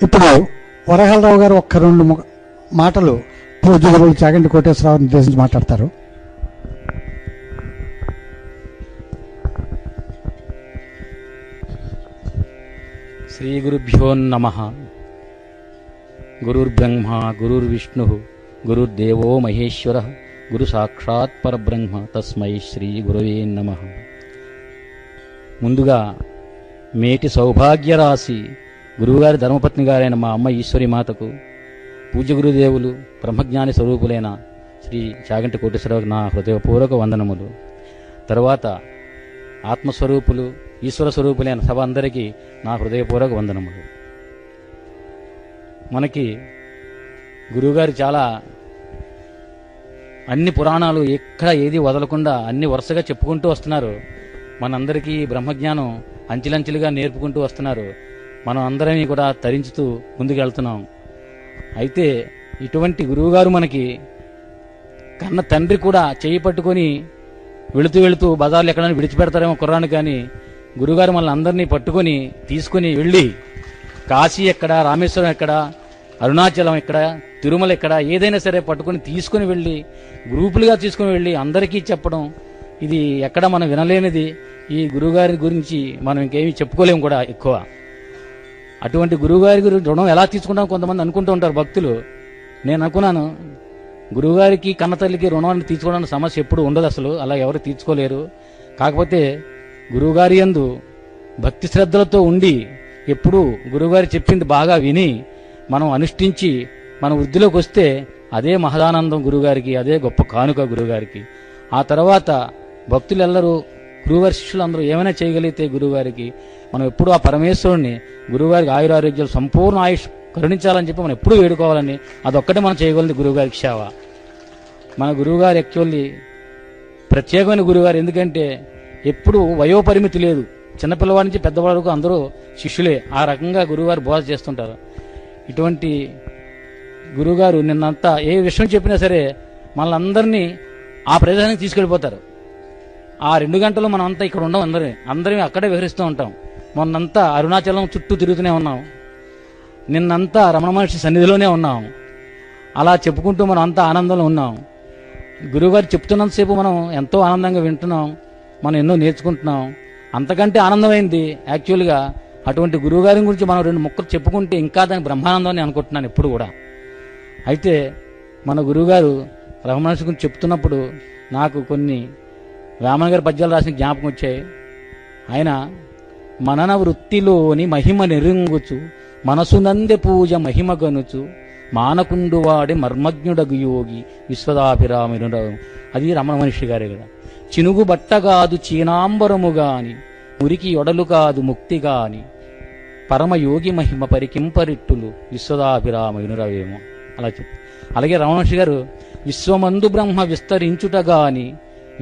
ఇప్పుడు వరహాలరావు గారు ఒక్క రెండు మాటలు పూజ్య గురువులు చాగంటి కోటేశ్వరరావుని ఉద్దేశించి మాట్లాడతారు. శ్రీ గురుభ్యో నమః. గురుర్బ్రహ్మ గురుర్విష్ణు గురుర్దేవో మహేశ్వర గురు సాక్షాత్ పరబ్రహ్మ తస్మై శ్రీ గురవే నమః. ముందుగా మేటి సౌభాగ్యరాశి గురువుగారి ధర్మపత్ని గారైన మా అమ్మ ఈశ్వరి మాతకు, పూజ్య గురుదేవులు బ్రహ్మజ్ఞాని స్వరూపులైన శ్రీ చాగంటి కోటేశ్వరరావుకి నా హృదయపూర్వక వందనములు. తరువాత ఆత్మస్వరూపులు ఈశ్వర స్వరూపులైన సభ అందరికీ నా హృదయపూర్వక వందనములు. మనకి గురువుగారు చాలా అన్ని పురాణాలు ఎక్కడ ఏది వదలకుండా అన్ని వరుసగా చెప్పుకుంటూ వస్తున్నారు. మనందరికీ బ్రహ్మజ్ఞానం అంచెలంచెలుగా నేర్పుకుంటూ వస్తున్నారు. మనం అందరం కూడా తరించుతూ ముందుకెళ్తున్నాం. అయితే ఇటువంటి గురువుగారు మనకి కన్న తండ్రి కూడా చేయి పట్టుకొని వెళుతూ వెళుతూ బజార్లు ఎక్కడైనా విడిచిపెడతారేమో కుర్రాను, కానీ గురువుగారు మనల్ని అందరినీ పట్టుకొని తీసుకుని వెళ్ళి కాశీ ఎక్కడ, రామేశ్వరం ఎక్కడ, అరుణాచలం ఎక్కడ, తిరుమల ఎక్కడ, ఏదైనా సరే పట్టుకొని తీసుకుని వెళ్ళి గ్రూపులుగా తీసుకుని వెళ్ళి అందరికీ చెప్పడం, ఇది ఎక్కడ మనం వినలేనిది. ఈ గురువుగారి గురించి మనం ఇంకేమీ చెప్పుకోలేము కూడా ఎక్కువ. అటువంటి గురువుగారి గురించి రుణం ఎలా తీసుకుంటాం కొంతమంది అనుకుంటూ ఉంటారు భక్తులు. నేను అనుకున్నాను, గురువుగారికి కన్నతల్లికి రుణాన్ని తీర్చుకోవడానికి సమస్య ఎప్పుడు ఉండదు, అసలు అలా ఎవరు తీర్చుకోలేరు. కాకపోతే గురువుగారి యందు భక్తి శ్రద్ధలతో ఉండి ఎప్పుడూ గురువుగారు చెప్పింది బాగా విని మనం అనుష్ఠించి మన వృద్ధిలోకి వస్తే అదే మహదానందం గురువుగారికి, అదే గొప్ప కానుక గురువుగారికి. ఆ తర్వాత భక్తులెల్లరూ గురువుగారి శిష్యులందరూ ఏమైనా చేయగలిగితే గురువుగారికి మనం ఎప్పుడూ ఆ పరమేశ్వరుణ్ణి గురువుగారికి ఆయురారోగ్యాలు సంపూర్ణ ఆయుష్ కరుణించాలని చెప్పి మనం ఎప్పుడూ వేడుకోవాలని, అదొక్కటే మనం చేయగలిగింది గురువుగారికి సేవ. మన గురువుగారు యాక్చువల్లీ ప్రత్యేకమైన గురువుగారు. ఎందుకంటే ఎప్పుడు వయోపరిమితి లేదు, చిన్నపిల్లవాడి నుంచి పెద్దవాడి వరకు అందరూ శిష్యులే. ఆ రకంగా గురువుగారు బోధ చేస్తుంటారు. ఇటువంటి గురువుగారు నిన్నంతా ఏ విషయం చెప్పినా సరే మనల్ని అందరినీ ఆ ప్రదేశానికి తీసుకెళ్ళిపోతారు. ఆ 2 గంటలు మనం అంతా ఇక్కడ ఉండం, అందరం అక్కడే విహరిస్తూ ఉంటాం. మొన్నంతా అరుణాచలం చుట్టూ తిరుగుతూనే ఉన్నాం, నిన్నంతా రమణ మహర్షి సన్నిధిలోనే ఉన్నాం. అలా చెప్పుకుంటూ మనం అంతా ఆనందంలో ఉన్నాం. గురువుగారు చెప్తున్నంతసేపు మనం ఎంతో ఆనందంగా వింటున్నాం, మనం ఎన్నో నేర్చుకుంటున్నాం. అంతకంటే ఆనందమైంది యాక్చువల్గా అటువంటి గురువుగారి గురించి మనం 2 ముక్కలు చెప్పుకుంటే ఇంకా దానికి బ్రహ్మానందం అని అనుకుంటున్నాను ఎప్పుడు కూడా. అయితే మన గురువుగారు రమణ మహర్షి గురించి చెప్తున్నప్పుడు నాకు కొన్ని వేమన గారి పద్యాలు రాసిన జ్ఞాపకం వచ్చాయి. ఆయన మనన వృత్తిలోని మహిమ నెరుంగుచు మనసునందె పూజ మహిమ గనుచు మానకుండు వాడి మర్మజ్ఞుడగు యోగి విశ్వదాభిరామిను. అది రమణ మహర్షి గారే కదా. చినుగు బట్టగాదు చీనాంబరము గాని మురికి ఒడలు కాదు ముక్తి గాని పరమయోగి మహిమ పరికింపరిట్టులు విశ్వదాభిరామినురవేమో అలా చెప్పు. అలాగే రమణ మహర్షి గారు విశ్వమందు బ్రహ్మ విస్తరించుట గాని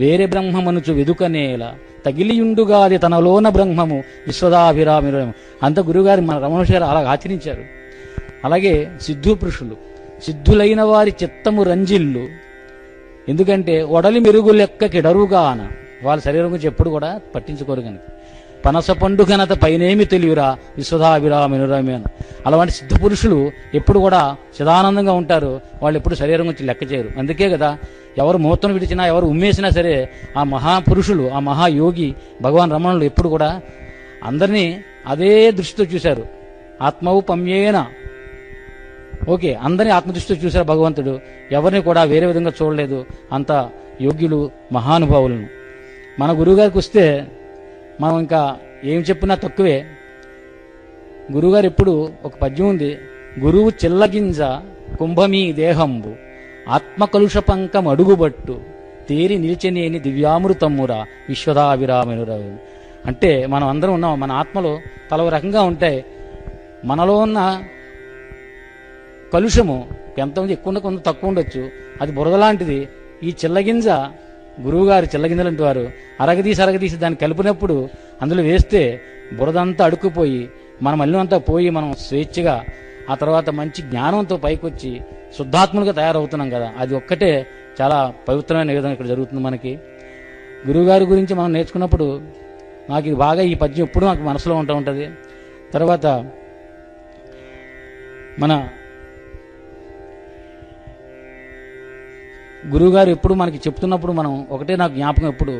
వేరే బ్రహ్మమనుచు వెదుకనేల తగిలియుండుగాది తనలోన బ్రహ్మము విశ్వదాభిరామిరేమో. అంత గురుగారు మన రమణ మహర్షి గారు అలా ఆచరించారు. అలాగే సిద్ధు పురుషులు, సిద్ధులైన వారి చిత్తము రంజిల్లు. ఎందుకంటే ఒడలి మెరుగు లెక్క కిడరుగాన వాళ్ళ శరీరం గురించి ఎప్పుడు కూడా పట్టించుకోరు కనుక. పనస పండు ఘనత పైనేమి తెలియరా విశ్వదాభిరామినురమేను. అలాంటి సిద్ధ పురుషులు ఎప్పుడు కూడా చిదానందంగా ఉంటారు. వాళ్ళు ఎప్పుడు శరీరం గురించి లెక్క చేయరు. అందుకే కదా ఎవరు మూతను విడిచినా, ఎవరు ఉమ్మేసినా సరే ఆ మహాపురుషులు, ఆ మహాయోగి భగవాన్ రమణులు ఎప్పుడు కూడా అందరినీ అదే దృష్టితో చూశారు. ఆత్మౌపమ్యేన, ఓకే, అందరినీ ఆత్మదృష్టితో చూశారు భగవంతుడు. ఎవరిని కూడా వేరే విధంగా చూడలేదు. అంత యోగ్యులు, మహానుభావులను. మన గురువుగారికి వస్తే మనం ఇంకా ఏం చెప్పినా తక్కువే. గురువుగారు ఎప్పుడు ఒక పద్యం ఉంది, గురువు చిల్లగింజ కుంభమీ దేహంబు ఆత్మకలుష పంకం అడుగుబట్టు తేరి నిలిచనేని దివ్యామృతమ్మురా విశ్వదాభిరామినురవు. అంటే మనం అందరం ఉన్నాం, మన ఆత్మలో పలు రకంగా ఉంటాయి. మనలో ఉన్న కలుషము ఎంతమంది ఎక్కువ కొంత తక్కువ ఉండొచ్చు, అది బురద లాంటిది. ఈ చిల్లగింజ గురువుగారు చిల్లగింజలంటి వారు అరగదీసి దాన్ని కలిపినప్పుడు అందులో వేస్తే బురదంతా అడుక్కుపోయి మన మలినం అంతా పోయి మనం స్వేచ్ఛగా ఆ తర్వాత మంచి జ్ఞానంతో పైకొచ్చి శుద్ధాత్మలుగా తయారవుతున్నాం కదా. అది ఒక్కటే చాలా పవిత్రమైన విధంగా ఇక్కడ జరుగుతుంది మనకి. గురువుగారి గురించి మనం నేర్చుకున్నప్పుడు నాకు బాగా ఈ పద్యం ఎప్పుడు నాకు మనసులో ఉంటుంది. తర్వాత మన గురువుగారు ఎప్పుడు మనకి చెప్తున్నప్పుడు మనం ఒకటే నాకు జ్ఞాపకం, ఎప్పుడు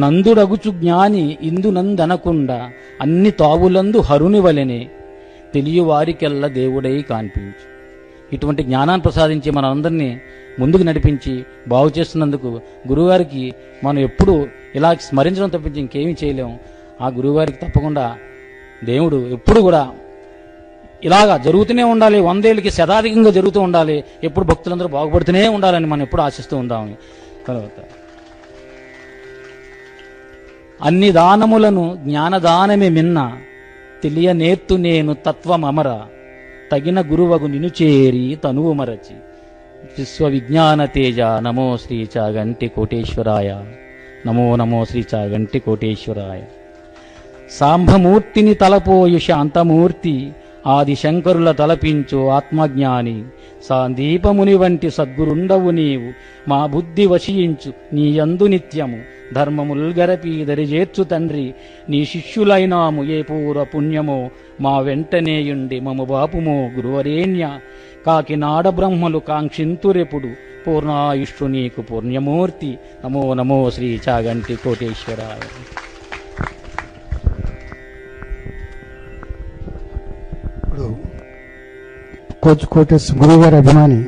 నందుడగుచు జ్ఞాని ఇందు నందనకుండా అన్ని తావులందు హరుని వలెనే తెలియవారికెల్లా దేవుడై కాన్పించు. ఇటువంటి జ్ఞానాన్ని ప్రసాదించి మన అందరినీ ముందుకు నడిపించి బాగు చేస్తున్నందుకు గురువుగారికి మనం ఎప్పుడు ఇలా స్మరించడం తప్పించి ఇంకేమీ చేయలేము. ఆ గురువుగారికి తప్పకుండా దేవుడు ఎప్పుడు కూడా ఇలాగా జరుగుతూనే ఉండాలి, 100 ఏళ్ళకి శతాధికంగా జరుగుతూ ఉండాలి, ఎప్పుడు భక్తులందరూ బాగుపడుతూనే ఉండాలని మనం ఎప్పుడు ఆశిస్తూ ఉంటామని. తర్వాత అన్ని దానములను జ్ఞానదానమే మిన్న తెలియనేర్తు నేను తత్వమమర తగిన గురువగు నిను చేరి తనువు మరచి విశ్వవిజ్ఞాన తేజ నమో శ్రీ చాగంటి కోటేశ్వరాయ. నమో నమో శ్రీ చాగంటి కోటేశ్వరాయ. సాంబమూర్తిని తలపోయు శాంతమూర్తి ఆది శంకరుల తలపించు ఆత్మజ్ఞాని సాందీపముని వంటి సద్గురుండవు నీవు మా బుద్ధి వశించు నీ యందు నిత్యము ధర్మముల్గరపి దరిజేర్చు తండ్రి నీ శిష్యులైనాము ఏ పూర్వ పుణ్యమో మా వెంటనేయుండి మము బాపుమో గురువరేణ్య కాకినాడ బ్రహ్మలు కాంక్షింతురెప్పుడు పూర్ణాయుష్టు నీకు పుణ్యమూర్తి. నమో నమో శ్రీ చాగంటి కోటేశ్వరాయ. ఇప్పుడు కోటేశ్వర గురువుగారి అభిమాని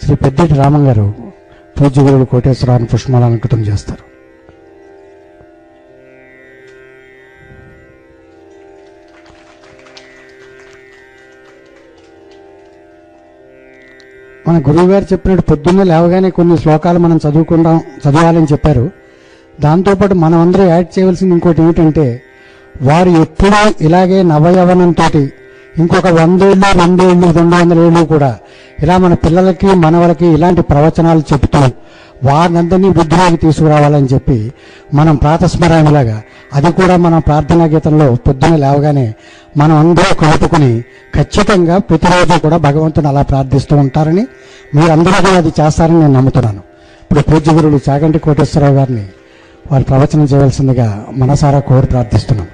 శ్రీ పెద్దటి రామం గారు పూజ్య గురువులు కోటేశ్వరాన్ని పుష్పమాల అంకితం చేస్తారు. మన గురువు గారు చెప్పినట్టు పొద్దున్నే లేవగానే కొన్ని శ్లోకాలు మనం చదవాలని చెప్పారు. దాంతోపాటు మనం అందరూ యాడ్ చేయవలసింది ఇంకోటి ఏమిటంటే, వారు ఎప్పుడూ ఇలాగే నవయవనంతో ఇంకొక 100 ఏళ్ళు 2 ఏళ్ళు 200 ఏళ్ళు కూడా ఇలా మన పిల్లలకి మనవలకి ఇలాంటి ప్రవచనాలు చెబుతూ వారినందరినీ బుద్ధిలోకి తీసుకురావాలని చెప్పి మనం ప్రాతస్మరణలాగా అది కూడా మన ప్రార్థనా గీతంలో పొద్దున్న లేవగానే మనం అందరూ కలుపుకుని ఖచ్చితంగా ప్రతిరోజు కూడా భగవంతుని అలా ప్రార్థిస్తూ ఉంటారని, మీరందరూ కూడా అది చేస్తారని నేను నమ్ముతున్నాను. ఇప్పుడు పూజ్య గురువులు చాగంటి కోటేశ్వరరావు గారిని వారు ప్రవచనం చేయవలసిందిగా మనసారా కోరి ప్రార్థిస్తున్నాం.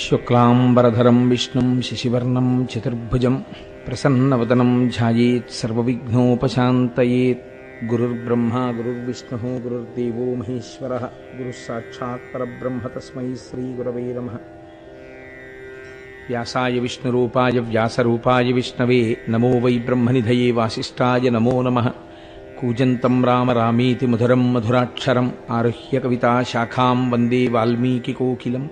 శుక్లాంబరధరం విష్ణుం శశివర్ణం చతుర్భుజం ప్రసన్నవదనం ధ్యాయేత్ సర్వవిఘ్నోపశాంతయేత్. గురుర్బ్రహ్మ గురుర్విష్ణుః గురుర్దేవో మహేశ్వరః గురుః సాక్షాత్ పరబ్రహ్మ తస్మై శ్రీ గురవే నమః. వ్యాసాయ విష్ణురూపాయ వ్యాసరూపాయ విష్ణవే నమో వై బ్రహ్మనిధయే వాసిష్ఠాయ నమో నమః. కూజంతం రామ రామేతి మధురం మధురాక్షరం ఆరుహ్య కవితా శాఖాం వందే వాల్మీకికోకిలం.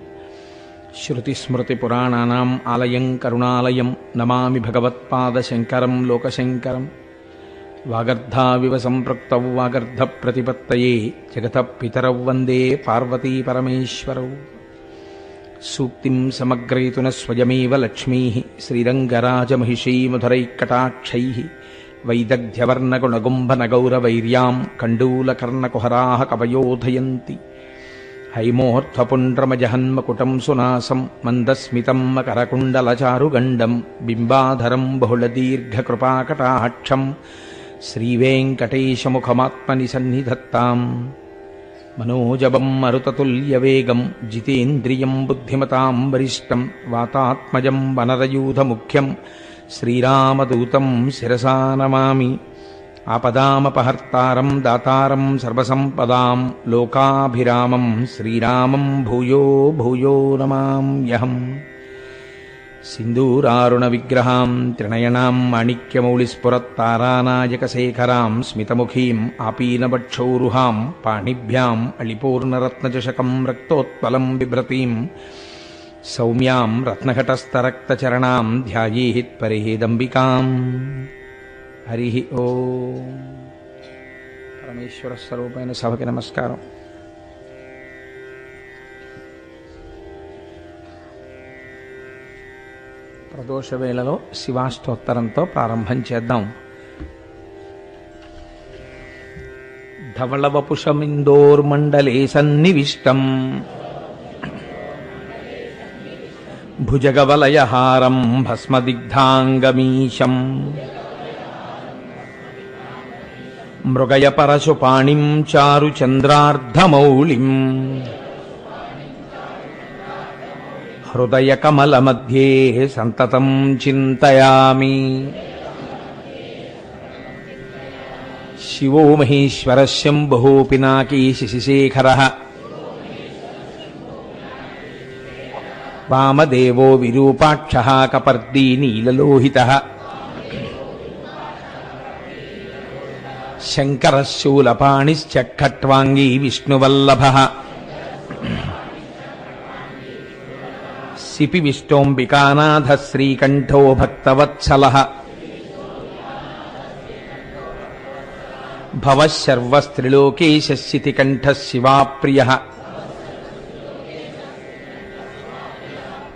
శృతిస్మృతిపురాణానాం ఆలయం కరుణాలయం నమామి భగవత్పాదశంకరం లోకశంకరం. వాగర్ధావివ సంపృక్తౌ వాగర్ధప్రతిపత్తయే జగతః పితరౌ వందే పార్వతీపరమేశ్వరౌ. సూక్తిం సమగ్రయతున స్వయమేవ లక్ష్మీః శ్రీరంగరాజమహిషీ మధురైఃకటాక్షైః వైదగ్ధ్యవర్ణగుణగుంభనగౌరవైర్యాం కండూలకర్ణకుహరాः కవయోధయంతి. హైమోర్ధ్వపుండ్రమజహన్మకుటం సునాసం మందస్మితం మకరకుండలచారుగండం బింబాధరం బహుళదీర్ఘకృపాకటాక్షం శ్రీవేంకటేశముఖమాత్మని సన్నిధత్తాం. మనోజవం మరుతతుల్యవేగం జితేంద్రియం బుద్ధిమతాం వరిష్టం వాతాత్మజం వనరయూధముఖ్యం శ్రీరామదూతం శిరసా నమామి. ఆపదామపహర్తారం దాతారం సర్వసంపదాం లోకాభిరామం శ్రీరామం భూయో భూయో నమామ్యహం. సింధూరారుణ విగ్రహాం త్రినయనాం మాణిక్యమౌళిస్ఫురత్తారానాయకశేఖరాం స్మితముఖీం ఆపీనవక్షౌరుహాం పాణిభ్యాం అళిపూర్ణరత్నచషకం రక్తోత్పలం బిభ్రతీం సౌమ్యాం రత్నఘటస్థరక్తచరణాం ధ్యాయేత్ పరేదంబికాం. హరి ఓం. పరమేశ్వర స్వరూపైన సభకి నమస్కారం. ప్రదోష వేళలో శివాష్టోత్తరంతో ప్రారంభం చేద్దాం. ధవళవపుషమిందోర్మండలే సన్నివిష్టం భుజగవలయహారం భస్మదిగ్ధాంగమీశం మృగయ పరశుపాణిం చారుచంద్రార్ధమౌళిం హృదయకమలमध्ये సంతతం చింతయామి. శివో మహేశ్వరः శంభుః పినాకీ శశిశేఖరः వామదేవో విరూపాక్షः కపర్దీ నీలలోహితः శంకరः శూలపాణిశ్చ ఖట్వాంగీ విష్ణువల్లభः సిపి విష్టోంబికానాథः శ్రీకంఠో భక్తవత్సలः భవః సర్వస్త్రిలోకేశः శితికంఠः శివాప్రియः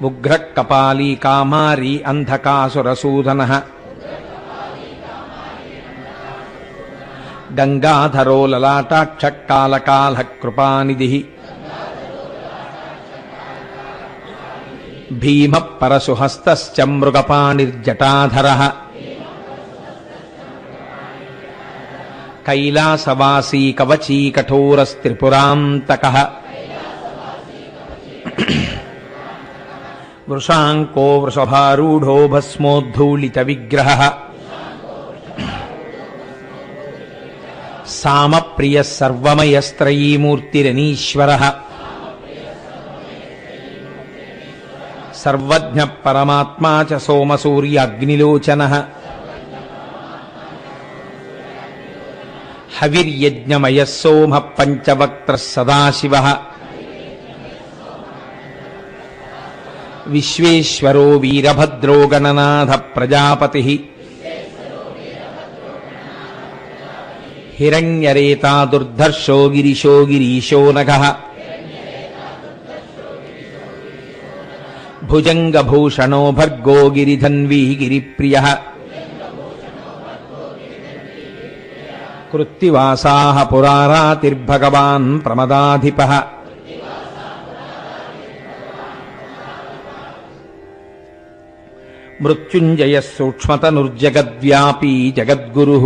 ఉగ్రః కపాలీ కామారీ అంధకాసురసూదనः గంగాధరో లలాటాక్ష కాలకాలః కృపానిధిః భీమః పరశుహస్తశ్చ మృగపాణిర్జటాధరः కైలాసవాసీ కవచీ కఠోరస్త్రిపురాంతకः వృషాంకో వృషభారూఢో భస్మోద్ధూళిత విగ్రహः సామప్రియः సర్వమయస్త్రయీమూర్తిరనీశ్వరः సర్వజ్ఞః పరమాత్మా చ సోమసూర్యాగ్నిలోచనः హవిర్యజ్ఞమయः సోమః పంచవక్త్రः సదాశివः విశ్వేశ్వరో వీరభద్రో గణనాథः ప్రజాపతిः హిరణ్యరేతా దుర్ధర్షో గిరిశో గిరీశో నఘః భుజంగభూషణో భర్గో గిరిధన్వీ గిరిప్రియః కృత్తివాసాః పురారాతిర్భగవాన్ ప్రమదాధిపః మృత్యుంజయः సూక్ష్మతనుర్జగద్వ్యాపీ జగద్గురుః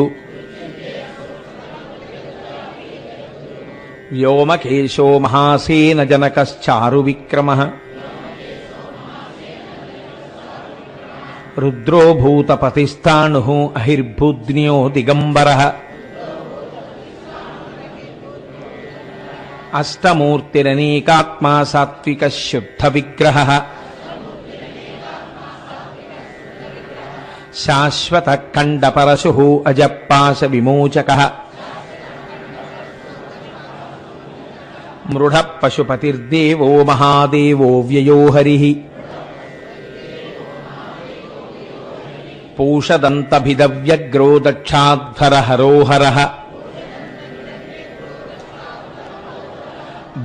వ్యోమకేశో మహాసేనజనకశ్చారువిక్రమः రుద్రో భూతపతిస్థాణుః అహిర్భూద్న్యో దిగంబరः అష్టమూర్తిరనేకాత్మా సాత్వికः శుద్ధవిగ్రహः శాశ్వతః ఖండపరశుః అజపాశవిమోచకः మృఢః పశుపతిర్దేవో మహాదేవో వ్యయో హరిః పూషదంతభిదవ్యగ్రో దక్షాధ్వరహరోహరः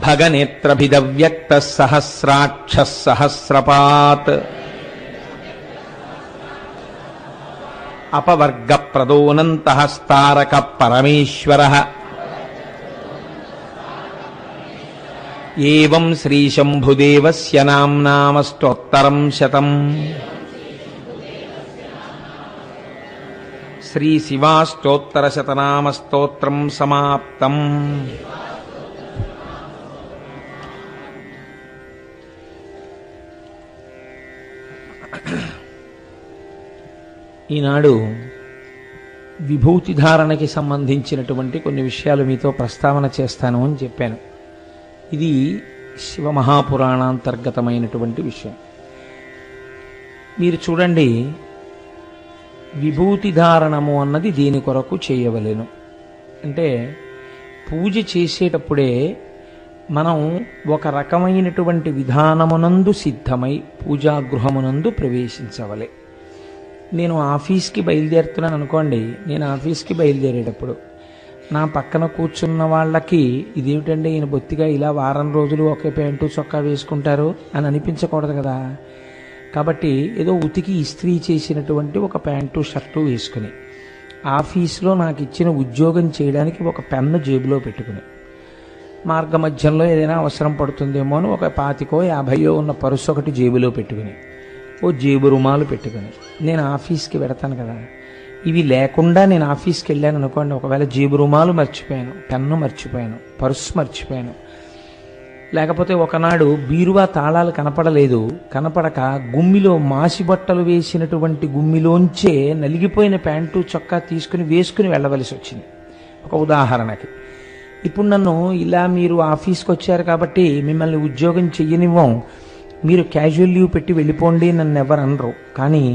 భగనేత్రభిదవ్యక్తः సహస్రాక్షः సహస్రపాత్ అపవర్గప్రదోనంతః పరమేశ్వరः ఏవం శ్రీశంభుదేవస్య నామ్నామష్టోత్తరం శతం. శ్రీశివాష్టోత్తరశతనామస్తోత్రం సమాప్తం. ఈనాడు విభూతి ధారణకి సంబంధించినటువంటి కొన్ని విషయాలు మీతో ప్రస్తావన చేస్తాను అని చెప్పాను. ఇది శివమహాపురాణాంతర్గతమైనటువంటి విషయం. మీరు చూడండి, విభూతి ధారణము అన్నది దీని కొరకు చేయవలెను. అంటే పూజ చేసేటప్పుడే మనం ఒక రకమైనటువంటి విధానమునందు సిద్ధమై పూజాగృహమునందు ప్రవేశించవలే. నేను ఆఫీస్కి బయలుదేరుతున్నాను అనుకోండి, నేను ఆఫీస్కి బయలుదేరేటప్పుడు నా పక్కన కూర్చున్న వాళ్ళకి ఇదేమిటండి ఈయన బొత్తిగా ఇలా వారం రోజులు ఒకే ప్యాంటు చొక్కా వేసుకుంటారు అని అనిపించకూడదు కదా. కాబట్టి ఏదో ఉతికి ఇస్త్రీ చేసినటువంటి ఒక ప్యాంటు షర్టు వేసుకుని ఆఫీస్లో నాకు ఇచ్చిన ఉద్యోగం చేయడానికి ఒక పెన్ను జేబులో పెట్టుకుని, మార్గమధ్యంలో ఏదైనా అవసరం పడుతుందేమో అని ఒక 25-50 ఉన్న పర్సు ఒకటి జేబులో పెట్టుకుని, ఓ జేబు రుమాలు పెట్టుకుని నేను ఆఫీస్కి వెడతాను కదా. ఇవి లేకుండా నేను ఆఫీస్కి వెళ్ళాను అనుకోండి, ఒకవేళ జేబు రుమాలు మర్చిపోయాను, పెన్ను మర్చిపోయాను, పర్సు మర్చిపోయాను, లేకపోతే ఒకనాడు బీరువా తాళాలు కనపడలేదు, కనపడక గుమ్మిలో మాసి బట్టలు వేసినటువంటి గుమ్మిలోంచే నలిగిపోయిన ప్యాంటు చొక్కా తీసుకుని వేసుకుని వెళ్ళవలసి వచ్చింది. ఒక ఉదాహరణకి. ఇప్పుడు నన్ను ఇలా మీరు ఆఫీస్కి వచ్చారు కాబట్టి మిమ్మల్ని ఉద్యోగం చెయ్యనివ్వం, మీరు క్యాజువల్ లీవ్ పెట్టి వెళ్ళిపోండి నన్ను ఎవరు అనరు. కానీ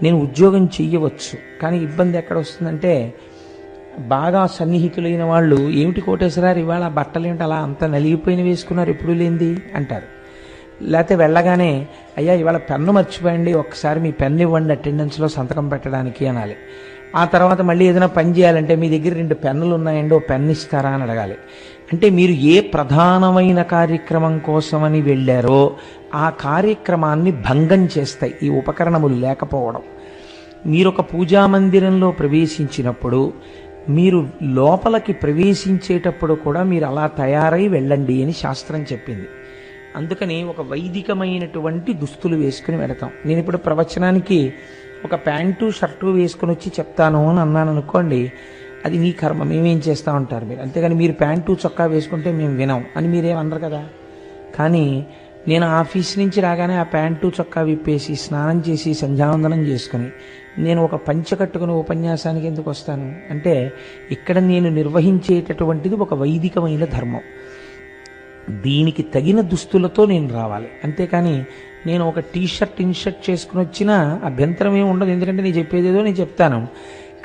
నేను ఉద్యోగం చెయ్యవచ్చు. కానీ ఇబ్బంది ఎక్కడ వస్తుందంటే బాగా సన్నిహితులైన వాళ్ళు ఏమిటి కోటేశ్వరారు ఇవాళ బట్టలు ఏమిటి అలా అంత నలిగిపోయిన వేసుకున్నారు ఎప్పుడు లేనిది అంటారు. లేకపోతే వెళ్ళగానే అయ్యా ఇవాళ పెన్ను మర్చిపోయండి, ఒక్కసారి మీ పెన్ను ఇవ్వండి అటెండెన్స్లో సంతకం పెట్టడానికి అనాలి. ఆ తర్వాత మళ్ళీ ఏదైనా పని చేయాలంటే మీ దగ్గర 2 పెన్నులు ఉన్నాయండి, ఓ పెన్ను ఇస్తారా అని అడగాలి. అంటే మీరు ఏ ప్రధానమైన కార్యక్రమం కోసమని వెళ్ళారో ఆ కార్యక్రమాన్ని భంగం చేస్తాయి ఈ ఉపకరణములు లేకపోవడం. మీరు ఒక పూజా మందిరంలో ప్రవేశించినప్పుడు మీరు లోపలికి ప్రవేశించేటప్పుడు కూడా మీరు అలా తయారై వెళ్ళండి అని శాస్త్రం చెప్పింది. అందుకని ఒక వైదికమైనటువంటి దుస్తులు వేసుకుని వెళతాం. నేను ఇప్పుడు ప్రవచనానికి ఒక ప్యాంటు షర్టు వేసుకుని వచ్చి చెప్తాను అని అన్నాను అనుకోండి, అది మీ కర్మ, మేమేం చేస్తూ ఉంటారు మీరు. అంతేగాని మీరు ప్యాంటు చొక్కా వేసుకుంటే మేము వినాం అని మీరేమన్నారు కదా. కానీ నేను ఆఫీస్ నుంచి రాగానే ఆ ప్యాంటు చొక్కా విప్పేసి స్నానం చేసి సంధ్యావందనం చేసుకుని నేను ఒక పంచె కట్టుకుని ఉపన్యాసానికి ఎందుకు వస్తాను అంటే ఇక్కడ నేను నిర్వహించేటటువంటిది ఒక వైదికమైన ధర్మం. దీనికి తగిన దుస్తులతో నేను రావాలి. అంతేకాని నేను ఒక టీషర్ట్ ఇన్షర్ట్ చేసుకుని వచ్చినా అభ్యంతరం ఏమి ఉండదు, ఎందుకంటే నేను చెప్పేదేదో నేను చెప్తాను.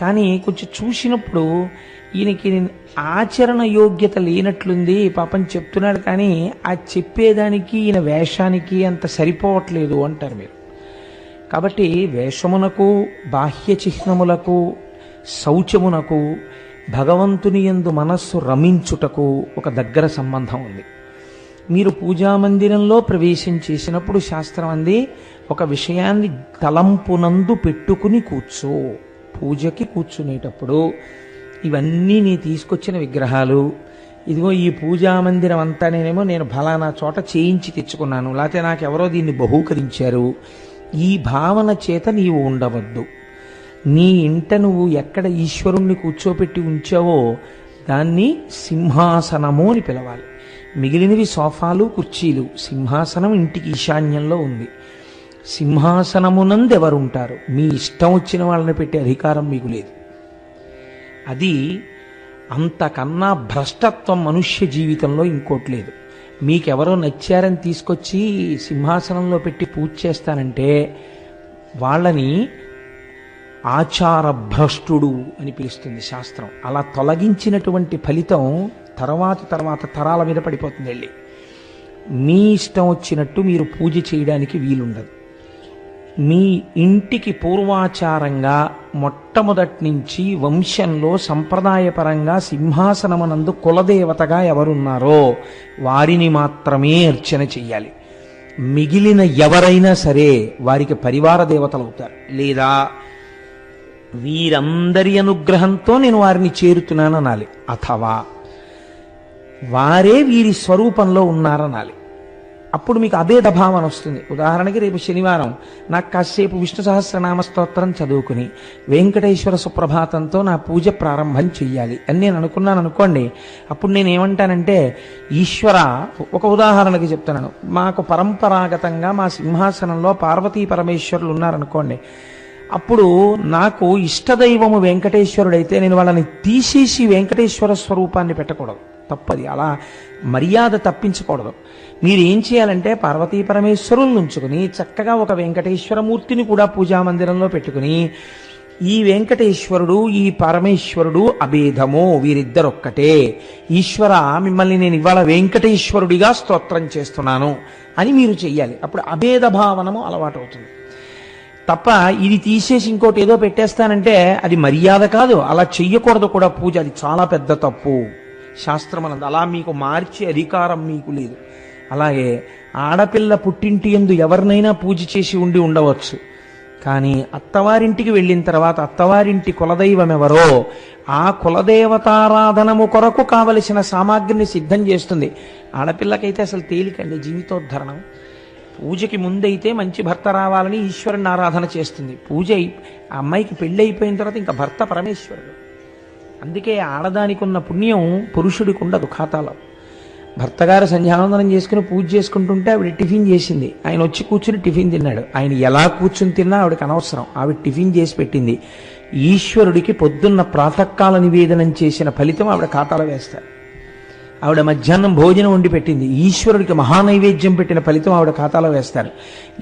కానీ కొంచెం చూసినప్పుడు ఈయనకి ఆచరణ యోగ్యత లేనట్లుంది, పాపం చెప్తున్నాడు కానీ ఆ చెప్పేదానికి ఈయన వేషానికి అంత సరిపోవట్లేదు అంటారు మీరు. కాబట్టి వేషమునకు బాహ్య చిహ్నములకు శౌచమునకు భగవంతుని యందు మనస్సు రమించుటకు ఒక దగ్గర సంబంధం ఉంది. మీరు పూజామందిరంలో ప్రవేశం చేసినప్పుడు శాస్త్రం అంది ఒక విషయాన్ని తలంపునందు పెట్టుకుని కూర్చో. పూజకి కూర్చునేటప్పుడు ఇవన్నీ నీ తీసుకొచ్చిన విగ్రహాలు, ఇదిగో ఈ పూజామందిరం అంతా నేను ఫలానా చోట చేయించి తెచ్చుకున్నాను, లేకపోతే నాకెవరో దీన్ని బహూకరించారు, ఈ భావన చేత నీవు ఉండవద్దు. నీ ఇంట నువ్వు ఎక్కడ ఈశ్వరుణ్ణి కూర్చోపెట్టి ఉంచావో దాన్ని సింహాసనము అని పిలవాలి. మిగిలినవి సోఫాలు కుర్చీలు, సింహాసనం ఇంటికి ఈశాన్యంలో ఉంది. సింహాసనమునందు ఎవరుంటారు, మీ ఇష్టం వచ్చిన వాళ్ళని పెట్టే అధికారం మీకు లేదు. అది అంతకన్నా భ్రష్టత్వం మనుష్య జీవితంలో ఇంకోటి లేదు. మీకెవరో నచ్చారని తీసుకొచ్చి సింహాసనంలో పెట్టి పూజ చేస్తానంటే వాళ్ళని ఆచార భ్రష్టుడు అని పిలుస్తుంది శాస్త్రం. అలా తొలగించినటువంటి ఫలితం తర్వాత తరాల మీద పడిపోతుంది. వెళ్ళి మీ ఇష్టం వచ్చినట్టు మీరు పూజ చేయడానికి వీలుండదు. మీ ఇంటికి పూర్వాచారంగా మొట్టమొదటి నుంచి వంశంలో సంప్రదాయపరంగా సింహాసనమునందు కులదేవతగా ఎవరున్నారో వారిని మాత్రమే అర్చన చెయ్యాలి. మిగిలిన ఎవరైనా సరే వారికి పరివార దేవతలు అవుతారు. లేదా వీరందరి అనుగ్రహంతో నేను వారిని చేరుతున్నాను అనాలి, అథవా వారే వీరి స్వరూపంలో ఉన్నారనాలి. అప్పుడు మీకు అభేద భావన వస్తుంది. ఉదాహరణకి రేపు శనివారం నాకు కాసేపు విష్ణు సహస్రనామ స్తోత్రం చదువుకుని వెంకటేశ్వర సుప్రభాతంతో నా పూజ ప్రారంభం చెయ్యాలి అని నేను అనుకున్నాను అనుకోండి. అప్పుడు నేను ఏమంటానంటే, ఈశ్వర, ఒక ఉదాహరణకి చెప్తున్నాను, మాకు పరంపరాగతంగా మా సింహాసనంలో పార్వతీ పరమేశ్వరులు ఉన్నారనుకోండి. అప్పుడు నాకు ఇష్టదైవము వెంకటేశ్వరుడైతే నేను వాళ్ళని తీసేసి వెంకటేశ్వర స్వరూపాన్ని పెట్టకూడదు, తప్పది. అలా మర్యాద తప్పించకూడదు. మీరు ఏం చేయాలంటే పార్వతీ పరమేశ్వరులను ఉంచుకుని చక్కగా ఒక వెంకటేశ్వరమూర్తిని కూడా పూజామందిరంలో పెట్టుకుని ఈ వెంకటేశ్వరుడు ఈ పరమేశ్వరుడు అభేదము, వీరిద్దరొక్కటే. ఈశ్వర, మిమ్మల్ని నేను ఇవాళ వెంకటేశ్వరుడిగా స్తోత్రం చేస్తున్నాను అని మీరు చెయ్యాలి. అప్పుడు అభేద భావనము అలవాటు అవుతుంది. తప్ప ఇది తీసేసి ఇంకోటి ఏదో పెట్టేస్తానంటే అది మర్యాద కాదు, అలా చెయ్యకూడదు కూడా పూజ. అది చాలా పెద్ద తప్పు శాస్త్రం అన్నది. అలా మీకు మార్చే అధికారం మీకు లేదు. అలాగే ఆడపిల్ల పుట్టింటి యందు ఎవరినైనా పూజ చేసి ఉండవచ్చు. కానీ అత్తవారింటికి వెళ్ళిన తర్వాత అత్తవారింటి కులదైవం ఎవరో ఆ కులదేవతారాధనము కొరకు కావలసిన సామాగ్రిని సిద్ధం చేస్తుంది. ఆడపిల్లకైతే అసలు తేలికండి జీవితోద్ధరణం. పూజకి ముందైతే మంచి భర్త రావాలని ఈశ్వరుని ఆరాధన చేస్తుంది. పూజ ఆ అమ్మాయికి పెళ్ళి అయిపోయిన తర్వాత ఇంకా భర్త పరమేశ్వరుడు. అందుకే ఆడదానికి ఉన్న పుణ్యం పురుషుడికి ఉండదు ఖాతాలో. భర్తగారు సంధ్యావందనం చేసుకుని పూజ చేసుకుంటుంటే ఆవిడ టిఫిన్ చేసింది. ఆయన వచ్చి కూర్చుని టిఫిన్ తిన్నాడు. ఆయన ఎలా కూర్చుని తిన్నా ఆవిడకి అనవసరం, ఆవిడ టిఫిన్ చేసి పెట్టింది. ఈశ్వరుడికి పొద్దున్న ప్రాతకాల నివేదనం చేసిన ఫలితం ఆవిడ ఖాతాలో వేస్తారు. ఆవిడ మధ్యాహ్నం భోజనం వండి పెట్టింది, ఈశ్వరుడికి మహానైవేద్యం పెట్టిన ఫలితం ఆవిడ ఖాతాలో వేస్తారు.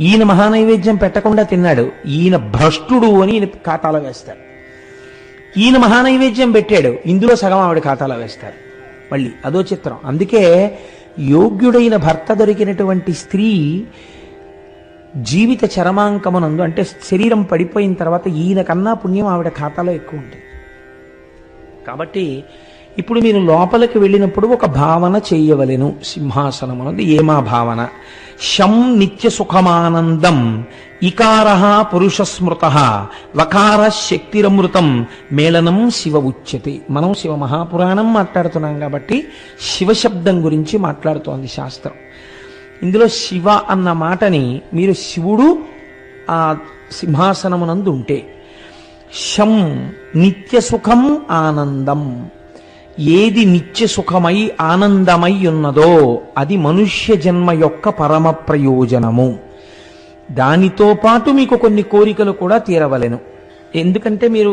ఈయన మహానైవేద్యం పెట్టకుండా తిన్నాడు, ఈయన భ్రష్టుడు అని ఈయన ఖాతాలో వేస్తారు. ఈయన మహానైవేద్యం పెట్టాడు, ఇందులో సగం ఆవిడ ఖాతాలో వేస్తారు. మళ్ళీ అదో చిత్రం. అందుకే యోగ్యుడైన భర్త దొరికినటువంటి స్త్రీ జీవిత చరమాంకమునందు, అంటే శరీరం పడిపోయిన తర్వాత ఈయన కన్నా పుణ్యం ఆవిడ ఖాతాలో ఎక్కువ ఉంటుంది. కాబట్టి ఇప్పుడు మీరు లోపలికి వెళ్ళినప్పుడు ఒక భావన చేయవలెను. సింహాసనమునందు ఏమా భావన? శం నిత్య సుఖమానందం, ఇకార పురుష స్మృత, వకార శక్తిరమృతం, మేళనం శివ ఉచ్యతే. మనం శివ మహాపురాణం మాట్లాడుతున్నాం కాబట్టి శివశబ్దం గురించి మాట్లాడుతోంది శాస్త్రం. ఇందులో శివ అన్న మాటని మీరు శివుడు ఆ సింహాసనమునందు ఉంటే, శం నిత్య సుఖం ఆనందం, ఏది నిత్య సుఖమై ఆనందమై ఉన్నదో అది మనుష్య జన్మ యొక్క పరమ ప్రయోజనము. దానితో పాటు మీకు కొన్ని కోరికలు కూడా తీరవలెను. ఎందుకంటే మీరు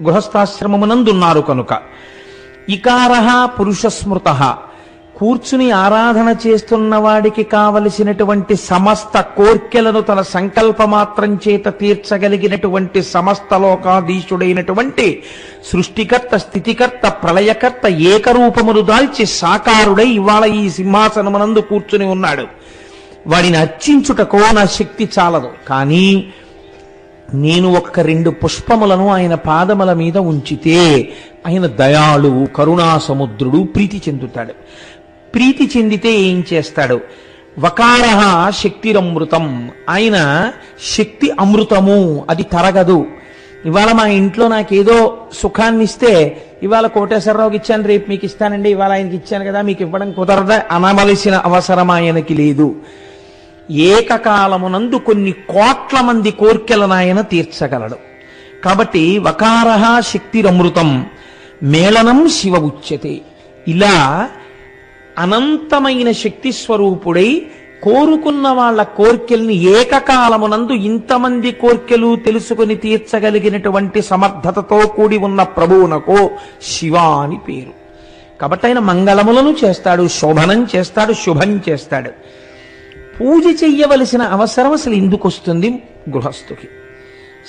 గృహస్థాశ్రమమునందున్నారు కనుక. ఇకారః పురుష స్మృతః, కూర్చుని ఆరాధన చేస్తున్న వాడికి కావలసినటువంటి సమస్త కోర్కెలను తన సంకల్పమాత్రం చేత తీర్చగలిగినటువంటి సమస్త లోకాధీశుడైనటువంటి సృష్టికర్త, స్థితికర్త, ప్రళయకర్త ఏకరూపమును దాల్చి సాకారుడై ఇవాళ ఈ సింహాసనమునందు కూర్చుని ఉన్నాడు. వాడిని అర్చించుటకో నా శక్తి చాలదు, కానీ నేను ఒక్క 2 పుష్పములను ఆయన పాదముల మీద ఉంచితే ఆయన దయాళువు, కరుణాసముద్రుడు, ప్రీతి చెందుతాడు. ప్రీతి చెందితే ఏం చేస్తాడు? వకార శక్తిరమృతం, ఆయన శక్తి అమృతము, అది తరగదు. ఇవాళ మా ఇంట్లో నాకేదో సుఖాన్ని ఇస్తే, ఇవాళ కోటేశ్వరరావుకి ఇచ్చాను, రేపు మీకు ఇస్తానండి, ఇవాళ ఆయనకి ఇచ్చాను కదా మీకు ఇవ్వడం కుదరదా అనవలసిన అవసరం ఆయనకి లేదు. ఏకకాలమునందు కొన్ని కోట్ల మంది కోర్కెలను ఆయన తీర్చగలడు. కాబట్టి వకారః శక్తిరమృతం, మేళనం శివ ఉచ్యతే. ఇలా అనంతమైన శక్తి స్వరూపుడై కోరుకున్న వాళ్ళ కోర్కెల్ని ఏకకాలమునందు ఇంతమంది కోర్కెలు తెలుసుకుని తీర్చగలిగినటువంటి సమర్థతతో కూడి ఉన్న ప్రభువునకు శివ అని పేరు. కాబట్టి ఆయన మంగళములను చేస్తాడు, శోభనం చేస్తాడు, శుభం చేస్తాడు. పూజ చెయ్యవలసిన అవసరం అసలు ఎందుకు వస్తుంది గృహస్థుకి?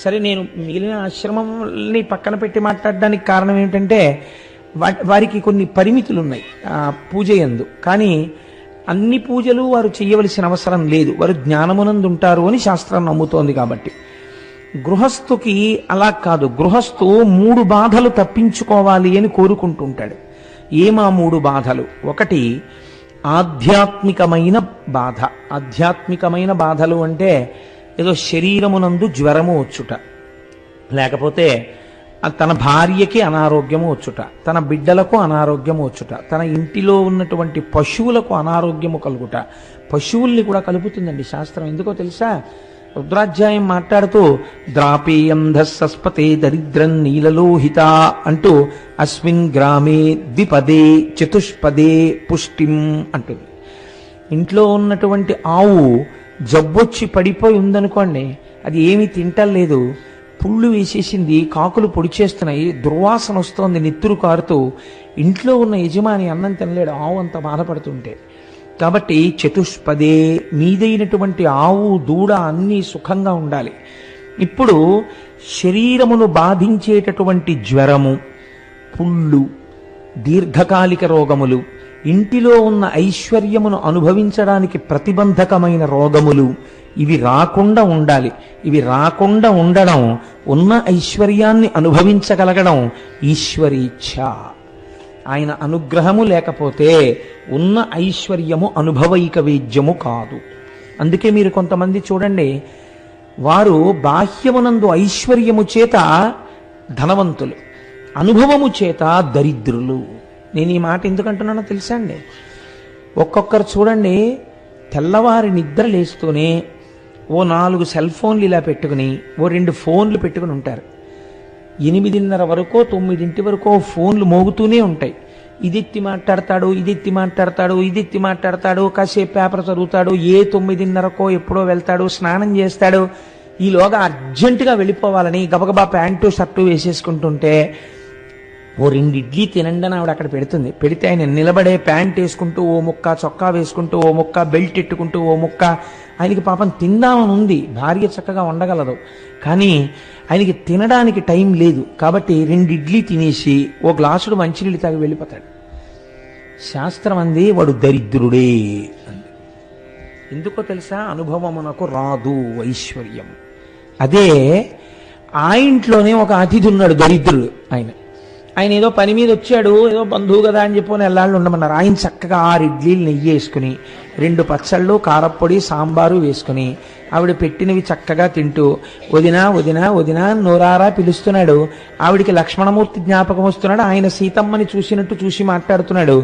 సరే, నేను మిగిలిన ఆశ్రమంని పక్కన పెట్టి మాట్లాడడానికి కారణం ఏమిటంటే వారికి కొన్ని పరిమితులు ఉన్నాయి పూజ యందు. కానీ అన్ని పూజలు వారు చెయ్యవలసిన అవసరం లేదు, వారు జ్ఞానమునందు ఉంటారు అని శాస్త్రం నమ్ముతోంది. కాబట్టి గృహస్థుకి అలా కాదు. గృహస్థు 3 బాధలు తప్పించుకోవాలి అని కోరుకుంటుంటాడు. ఏమా 3 బాధలు? ఒకటి ఆధ్యాత్మికమైన బాధ. ఆధ్యాత్మికమైన బాధలు అంటే ఏదో శరీరమునందు జ్వరము వచ్చుట, లేకపోతే తన భార్యకి అనారోగ్యము వచ్చుట, తన బిడ్డలకు అనారోగ్యము వచ్చుట, తన ఇంటిలో ఉన్నటువంటి పశువులకు అనారోగ్యము కలుగుట. పశువుల్ని కూడా కలుపుతుందండి శాస్త్రం. ఎందుకో తెలుసా? రుద్రాధ్యాయం మాట్లాడుతూ ద్రాపేయంధస్సస్పతే దరిద్రం నీలలోహిత అంటూ అస్మిన్ గ్రామే ద్విపదే చతుష్పదే పుష్టిం అంటుంది. ఇంట్లో ఉన్నటువంటి ఆవు జబ్బొచ్చి పడిపోయి ఉందనుకోండి, అది ఏమీ తింటలేదు, పుళ్ళు వేసేసింది, కాకులు పొడిచేస్తున్నాయి, దుర్వాసన వస్తోంది, నెత్తురు కారుతూ, ఇంట్లో ఉన్న యజమాని అన్నం తినలేడు, ఆవు అంత బాధపడుతుంటే. కాబట్టి చతుష్పదే, మీదైనటువంటి ఆవు దూడ అన్నీ సుఖంగా ఉండాలి. ఇప్పుడు శరీరమును బాధించేటటువంటి జ్వరము, పుళ్ళు, దీర్ఘకాలిక రోగములు, ఇంటిలో ఉన్న ఐశ్వర్యమును అనుభవించడానికి ప్రతిబంధకమైన రోగములు, ఇవి రాకుండా ఉండాలి. ఇవి రాకుండా ఉండడం, ఉన్న ఐశ్వర్యాన్ని అనుభవించగలగడం ఈశ్వరీచ్ఛ. ఆయన అనుగ్రహము లేకపోతే ఉన్న ఐశ్వర్యము అనుభవైక వేద్యము కాదు. అందుకే మీరు కొంతమంది చూడండి, వారు బాహ్యమునందు ఐశ్వర్యము చేత ధనవంతులు, అనుభవము చేత దరిద్రులు. నేను ఈ మాట ఎందుకంటున్నానో తెలుసా అండి? ఒక్కొక్కరు చూడండి, తెల్లవారి నిద్ర లేస్తూనే ఓ 4 సెల్ ఫోన్లు ఇలా పెట్టుకుని, ఓ 2 ఫోన్లు పెట్టుకుని ఉంటారు. 8:30 వరకు 9 వరకు ఫోన్లు మోగుతూనే ఉంటాయి. ఇదెత్తి మాట్లాడతాడు, ఇదెత్తి మాట్లాడతాడు, ఇదెత్తి మాట్లాడతాడు, కాసేపు పేపర్ చదువుతాడు, ఏ 9:30కో ఎప్పుడో వెళ్తాడు, స్నానం చేస్తాడు. ఈలోగా అర్జెంటుగా వెళ్ళిపోవాలని గబగబా ప్యాంటు షర్టు వేసేసుకుంటుంటే ఓ 2 ఇడ్లీ తినండి అని ఆవిడ అక్కడ పెడుతుంది. పెడితే ఆయన నిలబడే ప్యాంట్ వేసుకుంటూ ఓ ముక్క, చొక్కా వేసుకుంటూ ఓ ముక్క, బెల్ట్ ఎట్టుకుంటూ ఓ ముక్క. ఆయనకి పాపం తిందామని ఉంది, భార్య చక్కగా ఉండగలదు, కానీ ఆయనకి తినడానికి టైం లేదు. కాబట్టి 2 ఇడ్లీ తినేసి ఓ గ్లాసుడు మంచినీళ్ళు తాగి వెళ్ళిపోతాడు. శాస్త్రం అంది వాడు దరిద్రుడే అంది. ఎందుకో తెలుసా? అనుభవమునకు రాదు ఐశ్వర్యం. అదే ఆ ఇంట్లోనే ఒక అతిథి ఉన్నాడు, దరిద్రుడు. ఆయన ఏదో పని మీద వచ్చాడు, ఏదో బంధువు కదా అని చెప్పని ఎల్లాళ్ళు ఉండమన్నారు. ఆయన చక్కగా 6 ఇడ్లీలు నెయ్యి వేసుకుని 2 పచ్చళ్ళు, కారప్పొడి, సాంబారు వేసుకుని ఆవిడ పెట్టినవి చక్కగా తింటూ వదినా వదినా వదినా నోరారా పిలుస్తున్నాడు. ఆవిడికి లక్ష్మణమూర్తి జ్ఞాపకం వస్తున్నాడు. ఆయన సీతమ్మని చూసినట్టు చూసి మాట్లాడుతున్నాడు.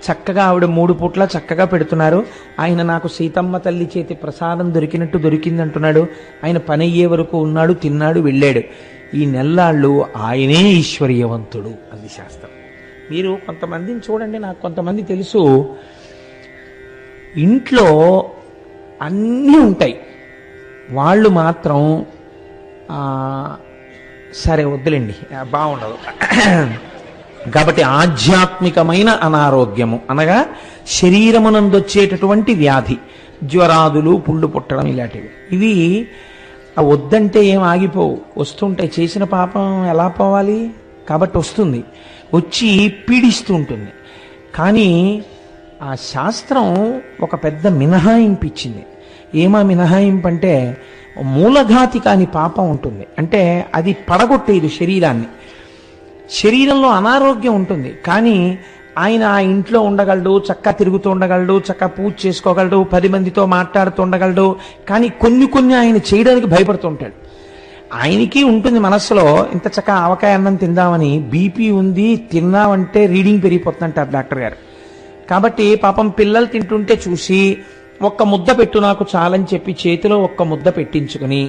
చక్కగా ఆవిడ 3 పూట్ల చక్కగా పెడుతున్నారు. ఆయన నాకు సీతమ్మ తల్లి చేతి ప్రసాదం దొరికినట్టు దొరికిందంటున్నాడు. ఆయన పని అయ్యే వరకు ఉన్నాడు, తిన్నాడు, వెళ్ళాడు. ఈ నెల్లాళ్ళు ఆయనే ఈశ్వర్యవంతుడు అంది శాస్త్రం. మీరు కొంతమందిని చూడండి, నాకు కొంతమంది తెలుసు, ఇంట్లో అన్నీ ఉంటాయి, వాళ్ళు మాత్రం సరే వద్దులేండి బాగుండదు. కాబట్టి ఆధ్యాత్మికమైన అనారోగ్యము అనగా శరీరమునందొచ్చేటటువంటి వ్యాధి, జ్వరాదులు, పుళ్ళు పుట్టడం ఇలాంటివి, ఇవి వద్దంటే ఏం ఆగిపోవు, వస్తుంటాయి. చేసిన పాపం ఎలా పోవాలి? కాబట్టి వస్తుంది, వచ్చి పీడిస్తూ ఉంటుంది. కానీ ఆ శాస్త్రం ఒక పెద్ద మినహాయింపు ఇచ్చింది. ఏమా మినహాయింపు అంటే, మూలఘాతి కాని పాపం ఉంటుంది. అంటే అది పడగొట్టేది శరీరాన్ని. శరీరంలో అనారోగ్యం ఉంటుంది, కానీ ఆయన ఆ ఇంట్లో ఉండగలడు, చక్కగా తిరుగుతూ ఉండగలడు, చక్కగా పూజ చేసుకోగలడు, 10 మందితో మాట్లాడుతూ ఉండగలడు. కానీ కొన్ని ఆయన చేయడానికి భయపడుతూ ఉంటాడు. ఆయనకి ఉంటుంది మనస్సులో, ఇంత చక్కగా ఆవకాయ అన్నం తిందామని, బీపీ ఉంది, తిన్నామంటే రీడింగ్ పెరిగిపోతుందంటారు డాక్టర్ గారు. కాబట్టి పాపం పిల్లలు తింటుంటే చూసి ఒక్క ముద్ద పెట్టు నాకు చాలని చెప్పి చేతిలో ఒక్క ముద్ద పెట్టించుకుని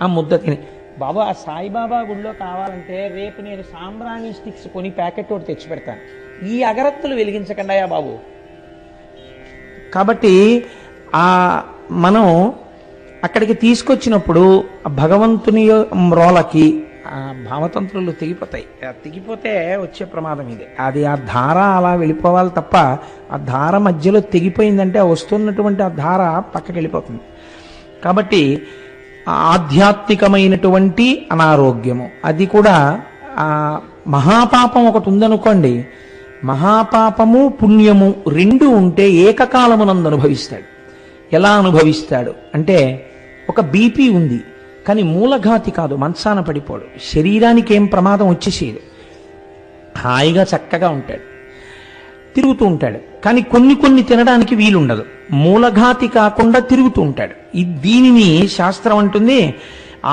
ఆ ముద్ద తిని, బాబా ఆ సాయిబాబా గుళ్ళో కావాలంటే రేపు నేను సాంబ్రాణి స్టిక్స్ కొని ప్యాకెట్ ఒకటి తెచ్చి పెడతాను, ఈ అగరత్తులు వెలిగించకండి అయ్యా బాబు. కాబట్టి మనం అక్కడికి తీసుకొచ్చినప్పుడు భగవంతుని రోలకి భావతంత్రులు తెగిపోతాయి. తెగిపోతే వచ్చే ప్రమాదం ఇది. అది ఆ ధార అలా వెళ్ళిపోవాలి తప్ప, ఆ ధార మధ్యలో తెగిపోయిందంటే వస్తున్నటువంటి ఆ ధార పక్కకి వెళ్ళిపోతుంది. కాబట్టి ఆధ్యాత్మికమైనటువంటి అనారోగ్యము, అది కూడా మహాపాపం ఒకటి ఉందనుకోండి, మహాపాపము పుణ్యము 2 ఉంటే ఏకకాలమునందు అనుభవిస్తాడు. ఎలా అనుభవిస్తాడు అంటే, ఒక బీపీ ఉంది కానీ మూలఘాతి కాదు, మంచాన పడిపోడు, శరీరానికి ఏం ప్రమాదం వచ్చేసేది, హాయిగా చక్కగా ఉంటాడు, తిరుగుతూ ఉంటాడు. కానీ కొన్ని తినడానికి వీలుండదు, మూలఘాతి కాకుండా తిరుగుతూ ఉంటాడు. దీనిని శాస్త్రం అంటుంది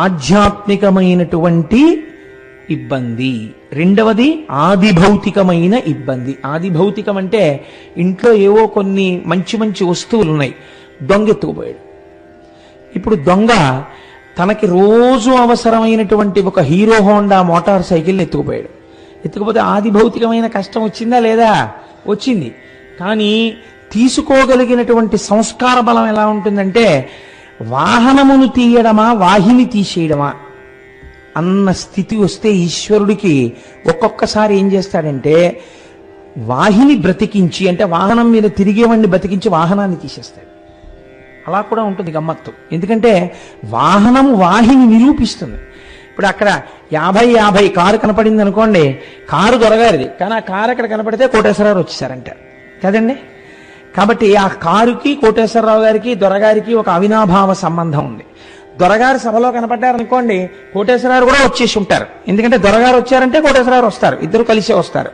ఆధ్యాత్మికమైనటువంటి ఇబ్బంది. రెండవది ఆదిభౌతికమైన ఇబ్బంది. ఆదిభౌతికం అంటే ఇంట్లో ఏవో కొన్ని మంచి వస్తువులు ఉన్నాయి, దొంగెత్తుకుపోయాడు. ఇప్పుడు దొంగ తనకి రోజు అవసరమైనటువంటి ఒక హీరో హోండా మోటార్ సైకిల్ని ఎత్తుకుపోయాడు. ఎత్తుకుపోతే ఆదిభౌతికమైన కష్టం వచ్చిందా లేదా? వచ్చింది. కానీ తీసుకోగలిగినటువంటి సంస్కార బలం ఎలా ఉంటుందంటే, వాహనమును తీయడమా వాహిని తీసేయడమా అన్న స్థితి వస్తే ఈశ్వరుడికి ఒక్కొక్కసారి ఏం చేస్తాడంటే, వాహిని బ్రతికించి, అంటే వాహనం మీద తిరిగేవాడిని బ్రతికించి వాహనాన్ని తీసేస్తాడు. అలా కూడా ఉంటుంది గమ్మత్తు. ఎందుకంటే వాహనం వాహిని నిరూపిస్తుంది. ఇప్పుడు అక్కడ 50 కారు కనపడింది అనుకోండి, కారు దొరగారిది, కానీ ఆ కారు అక్కడ కనపడితే కోటేశ్వరరావు వచ్చేసారంటారు కదండి. కాబట్టి ఆ కారుకి కోటేశ్వరరావు గారికి దొరగారికి ఒక అవినాభావ సంబంధం ఉంది. దొరగారు సభలో కనపడ్డారనుకోండి, కోటేశ్వరరావు కూడా వచ్చేసి ఉంటారు. ఎందుకంటే దొరగారు వచ్చారంటే కోటేశ్వరరావు వస్తారు, ఇద్దరు కలిసే వస్తారు.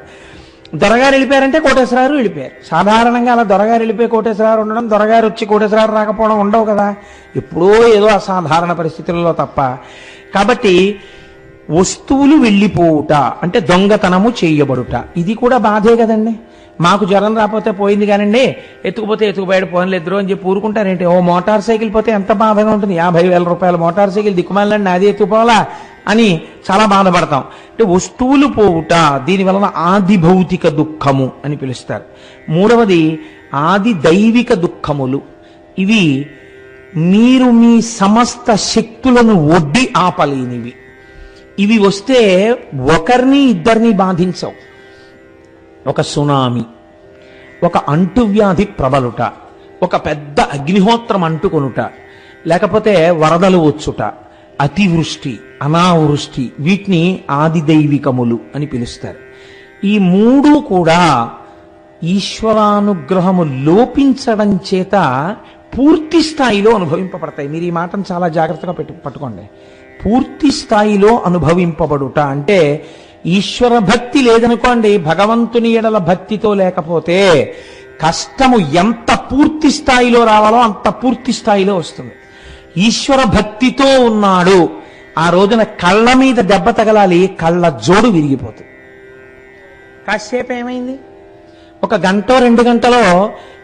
దొరగారు వెళ్ళిపోయారంటే కోటేశ్వరరావు వెళ్ళిపోయారు. సాధారణంగా అలా దొరగారు వెళ్ళిపోయి కోటేశ్వరరావు ఉండడం, దొరగారు వచ్చి కోటేశ్వరరావు రాకపోవడం ఉండవు కదా, ఎప్పుడో ఏదో అసాధారణ పరిస్థితులలో తప్ప. కాబట్టి వస్తువులు వెళ్ళిపోవుట అంటే దొంగతనము చేయబడుట, ఇది కూడా బాధే కదండి. మాకు జ్వరం రాకపోతే పోయింది కానండి, ఎత్తుకుపోయాడు పోన్లు ఎదురు అని చెప్పి ఊరుకుంటారేంటి? ఓ మోటార్ సైకిల్ పోతే ఎంత బాధగా ఉంటుంది. 50,000 రూపాయల మోటార్ సైకిల్ దిక్కుమాలండి, అది ఎత్తుకుపోవాలా అని చాలా బాధపడతాం. అంటే వస్తువులు పోవుట, దీని వలన ఆది భౌతిక దుఃఖము అని పిలుస్తారు. మూడవది ఆది దైవిక దుఃఖములు. ఇవి మీరు మీ సమస్త శక్తులను ఒడ్డి ఆపలేనివి. ఇవి వస్తే ఒకరిని ఇద్దరిని బాధించవు. ఒక సునామీ, ఒక అంటువ్యాధి ప్రబలుట, ఒక పెద్ద అగ్నిహోత్రం అంటుకొనుట, లేకపోతే వరదలు వచ్చుట, అతివృష్టి, అనావృష్టి, వీటిని ఆది దైవికములు అని పిలుస్తారు. ఈ మూడు కూడా ఈశ్వరానుగ్రహము లోపించడం చేత పూర్తి స్థాయిలో అనుభవింపబడతాయి. మీరు ఈ మాటను చాలా జాగ్రత్తగా పట్టుకోండి. పూర్తి స్థాయిలో అనుభవింపబడుట అంటే ఈశ్వర భక్తి లేదనుకోండి, భగవంతుని ఎడల భక్తితో లేకపోతే కష్టము ఎంత పూర్తి స్థాయిలో రావాలో అంత పూర్తి స్థాయిలో వస్తుంది. ఈశ్వర భక్తితో ఉన్నాడు, ఆ రోజున కళ్ళ మీద దెబ్బ తగలాలి, కళ్ళ జోడు విరిగిపోతుంది. కాసేపు ఏమైంది, ఒక గంట 2 గంటలో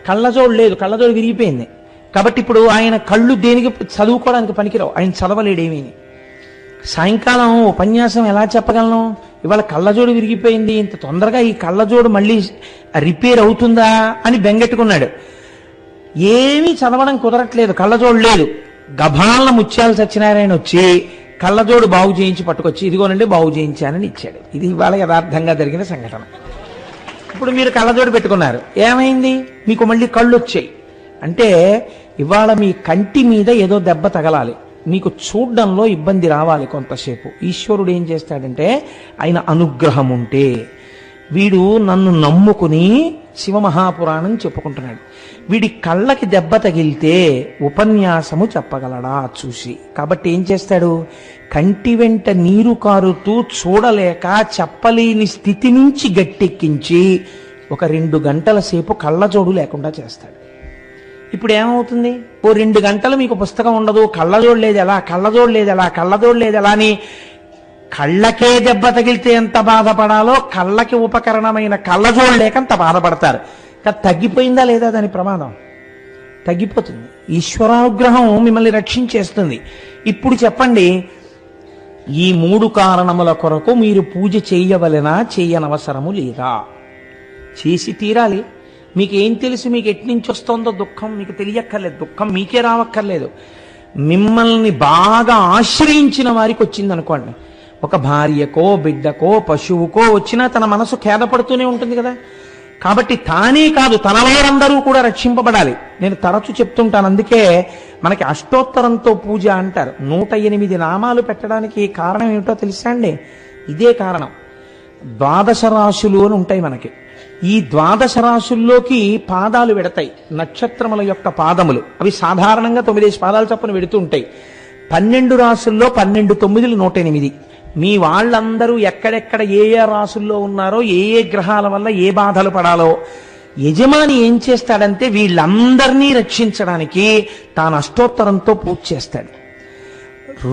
కళ్ళజోడు లేదు, కళ్ళజోడు విరిగిపోయింది. కాబట్టి ఇప్పుడు ఆయన కళ్ళు దేనికి చదువుకోవడానికి పనికిరావు, ఆయన చదవలేడేమీ. సాయంకాలం ఉపన్యాసం ఎలా చెప్పగలను, ఇవాళ కళ్ళజోడు విరిగిపోయింది, ఇంత తొందరగా ఈ కళ్ళజోడు మళ్ళీ రిపేర్ అవుతుందా అని బెంగెట్టుకున్నాడు. ఏమీ చదవడం కుదరట్లేదు, కళ్ళజోడు లేదు. గభాలన ముత్యాల సత్యనారాయణ వచ్చి కళ్ళజోడు బాగు చేయించి పట్టుకొచ్చి ఇదిగోనండి బాగు చేయించానని ఇచ్చాడు. ఇది ఇవాళ యథార్థంగా జరిగిన సంఘటన. ఇప్పుడు మీరు కళ్ళజోడు పెట్టుకున్నారు, ఏమైంది, మీకు మళ్ళీ కళ్ళు వచ్చాయి. అంటే ఇవాళ మీ కంటి మీద ఏదో దెబ్బ తగలాలి, మీకు చూడ్డంలో ఇబ్బంది రావాలి కొంతసేపు. ఈశ్వరుడు ఏం చేస్తాడంటే, ఆయన అనుగ్రహం ఉంటే, వీడు నన్ను నమ్ముకుని శివమహాపురాణం చెప్పుకుంటున్నాడు, వీడి కళ్ళకి దెబ్బ తగిలితే ఉపన్యాసము చెప్పగలడా చూసి. కాబట్టి ఏం చేస్తాడు, కంటి వెంట నీరు కారుతూ చూడలేక చెప్పలేని స్థితి నుంచి గట్టెక్కించి ఒక 2 గంటల సేపు కళ్ళజోడు లేకుండా చేస్తాడు. ఇప్పుడు ఏమవుతుంది, ఓ 2 గంటలు మీకు పుస్తకం ఉండదు, కళ్ళజోడు లేదు ఎలా, కళ్ళజోడు లేదు ఎలా, కళ్ళజోడు లేదు ఎలా అని కళ్ళకే దెబ్బ తగిలితే ఎంత బాధపడాలో కళ్ళకి ఉపకరణమైన కళ్ళజోడు లేక అంత బాధపడతారు. తగ్గిపోయిందా లేదా దాని ప్రమాదం, తగ్గిపోతుంది. ఈశ్వరానుగ్రహం మిమ్మల్ని రక్షించేస్తుంది. ఇప్పుడు చెప్పండి, ఈ 3 కారణముల కొరకు మీరు పూజ చేయవలెనా, చేయనవసరము లేదా? చేసి తీరాలి. మీకేం తెలుసు, మీకు ఎట్నుంచి వస్తుందో దుఃఖం మీకు తెలియక్కర్లేదు, దుఃఖం మీకే రావక్కర్లేదు. మిమ్మల్ని బాగా ఆశ్రయించిన వారికి వచ్చిందనుకోండి, ఒక భార్యకో బిడ్డకో పశువుకో వచ్చినా తన మనసు ఖేదపడుతూనే ఉంటుంది కదా. కాబట్టి తానే కాదు తన వారందరూ కూడా రక్షింపబడాలి. నేను తరచు చెప్తుంటాను, అందుకే మనకి అష్టోత్తరంతో పూజ అంటారు. 108 నామాలు పెట్టడానికి కారణం ఏమిటో తెలుసా అండి? ఇదే కారణం. 12 రాశులు అని ఉంటాయి మనకి. ఈ 12 రాశుల్లోకి పాదాలు వెడతాయి, నక్షత్రముల యొక్క పాదములు. అవి సాధారణంగా 9 పాదాలు చొప్పున వెడుతూ ఉంటాయి. 12 రాశుల్లో 12 9 108. మీ వాళ్ళందరూ ఎక్కడెక్కడ ఏ ఏ రాసుల్లో ఉన్నారో, ఏ ఏ గ్రహాల వల్ల ఏ బాధలు పడాలో యజమాని ఏం చేస్తాడంటే వీళ్ళందరినీ రక్షించడానికి తాను అష్టోత్తరంతో పూజ చేస్తాడు.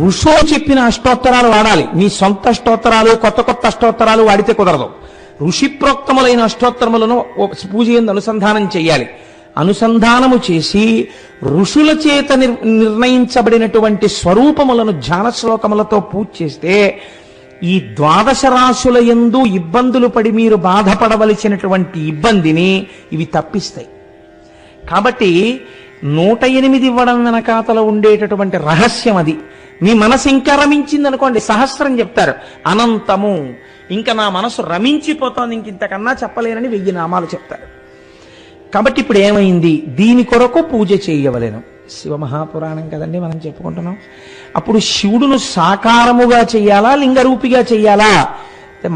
ఋషో చెప్పిన అష్టోత్తరాలు వాడాలి. మీ సొంత అష్టోత్తరాలు కొత్త కొత్త అష్టోత్తరాలు వాడితే కుదరదు. ఋషిప్రోక్తములైన అష్టోత్తరములను పూజ యందు అనుసంధానం చేయాలి. అనుసంధానము చేసి ఋషుల చేత నిర్ణయించబడినటువంటి స్వరూపములను ధ్యాన శ్లోకములతో పూజ చేస్తే ఈ 12 రాశుల యందు ఇబ్బందులు పడి మీరు బాధపడవలసినటువంటి ఇబ్బందిని ఇవి తప్పిస్తాయి. కాబట్టి 108 ఇవ్వడం వెనకాతల ఉండేటటువంటి రహస్యం అది. మీ మనసు ఇంకా రమించింది అనుకోండి, సహస్రం చెప్తారు, అనంతము, ఇంకా నా మనసు రమించిపోతోంది, ఇంతకన్నా చెప్పలేనని 1000 నామాలు చెప్తారు. కాబట్టి ఇప్పుడు ఏమైంది, దీని కొరకు పూజ చేయవలెను. శివమహాపురాణం కదండి మనం చెప్పుకుంటున్నాం. అప్పుడు శివుడును సాకారముగా చెయ్యాలా, లింగరూపిగా చెయ్యాలా?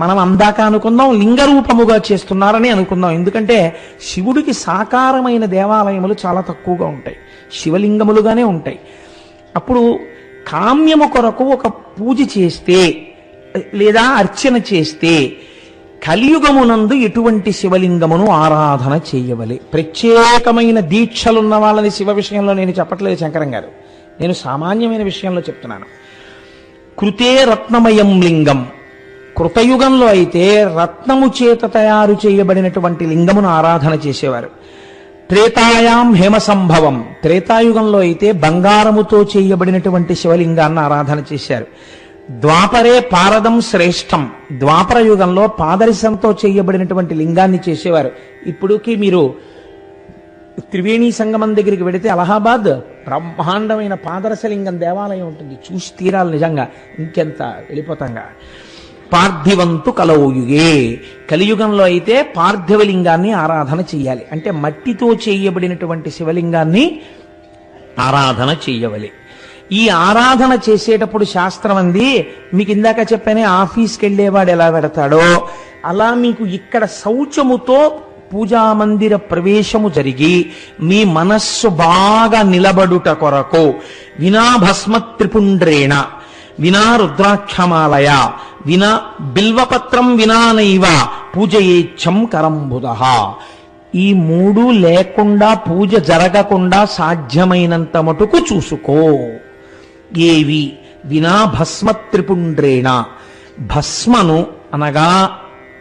మనం అందాక అనుకుందాం లింగరూపముగా చేస్తున్నారని అనుకుందాం. ఎందుకంటే శివుడికి సాకారమైన దేవాలయములు చాలా తక్కువగా ఉంటాయి, శివలింగములుగానే ఉంటాయి. అప్పుడు కామ్యము కొరకు ఒక పూజ చేస్తే లేదా అర్చన చేస్తే కలియుగమునందు ఎటువంటి శివలింగమును ఆరాధన చేయవలే. ప్రత్యేకమైన దీక్షలున్న వాళ్ళని శివ విషయంలో నేను చెప్పట్లేదు శంకరం గారు, నేను సామాన్యమైన విషయంలో చెప్తున్నాను. కృతే రత్నమయం లింగం, కృతయుగంలో అయితే రత్నము చేత తయారు చేయబడినటువంటి లింగమును ఆరాధన చేసేవారు. త్రేతాయాం హేమ సంభవం, త్రేతాయుగంలో అయితే బంగారముతో చేయబడినటువంటి శివలింగాన్ని ఆరాధన చేశారు. ద్వాపరే పారదం శ్రేష్టం. ద్వాపర యుగంలో పాదరసంతో చేయబడినటువంటి లింగాన్ని చేసేవారు. ఇప్పుడుకి మీరు త్రివేణి సంగమం దగ్గరికి వెడితే అలహాబాద్ బ్రహ్మాండమైన పాదరసలింగం దేవాలయం ఉంటుంది. చూసి తీరాలి నిజంగా, ఇంకెంత వెళ్ళిపోతాంగా. పార్థివంతు కలౌయుగే, కలియుగంలో అయితే పార్థివలింగాన్ని ఆరాధన చెయ్యాలి. అంటే మట్టితో చేయబడినటువంటి శివలింగాన్ని ఆరాధన చెయ్యవలే. ఈ ఆరాధన చేసేటప్పుడు శాస్త్రం అంది, మీకు ఇందాక చెప్పానే ఆఫీస్కి వెళ్ళేవాడు ఎలా పెడతాడో అలా మీకు ఇక్కడ శౌచముతో పూజామందిర ప్రవేశము జరిగి మీ మనస్సు బాగా నిలబడుట కొరకు వినా భస్మ త్రిపుండ్రేణ, వినా రుద్రాక్షమాలయ, వినా బిల్వపత్రం వినానైవ పూజయేచ్చం కరంబుదః. ఈ మూడు లేకుండా పూజ జరగకుండా సాధ్యమైనంత మటుకు చూసుకో. ఏవి? వినా భస్మ త్రిపుండ్రేణ, భస్మను అనగా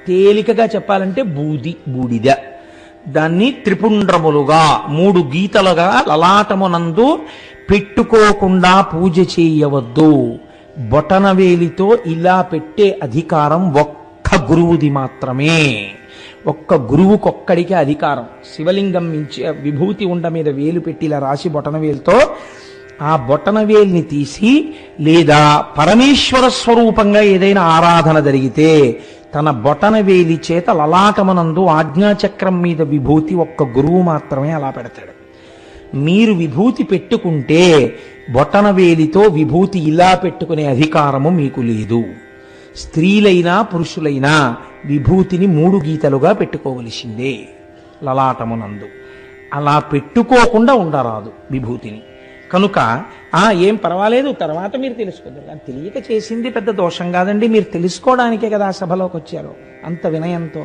తేలికగా చెప్పాలంటే బూడిద, దాన్ని త్రిపుండ్రములుగా 3 గీతలుగా లలాటమునందు పెట్టుకోకుండా పూజ చేయవద్దు. బొటనవేలితో ఇలా పెట్టే అధికారం ఒక్క గురువుది మాత్రమే. ఒక్క గురువుకొక్కడికే అధికారం. శివలింగం మించి విభూతి ఉండ మీద వేలు పెట్టి ఇలా రాసి బొటనవేలుతో ఆ బొటనవేల్ని తీసి, లేదా పరమేశ్వర స్వరూపంగా ఏదైనా ఆరాధన జరిగితే తన బొటనవేలి చేత లలాటమనందు ఆజ్ఞాచక్రం మీద విభూతి ఒక్క గురువు మాత్రమే అలా పెడతాడు. మీరు విభూతి పెట్టుకుంటే బొటనవేలితో విభూతి ఇలా పెట్టుకునే అధికారము మీకు లేదు. స్త్రీలైనా పురుషులైనా విభూతిని 3 గీతలుగా పెట్టుకోవలసిందే లలాటమునందు. అలా పెట్టుకోకుండా ఉండరాదు విభూతిని. కనుక ఏం పర్వాలేదు, తర్వాత మీరు తెలుసుకుంటారు. అని తెలియక చేసింది పెద్ద దోషం కాదండి, మీరు తెలుసుకోవడానికే కదా సభలోకి వచ్చారు. అంత వినయంతో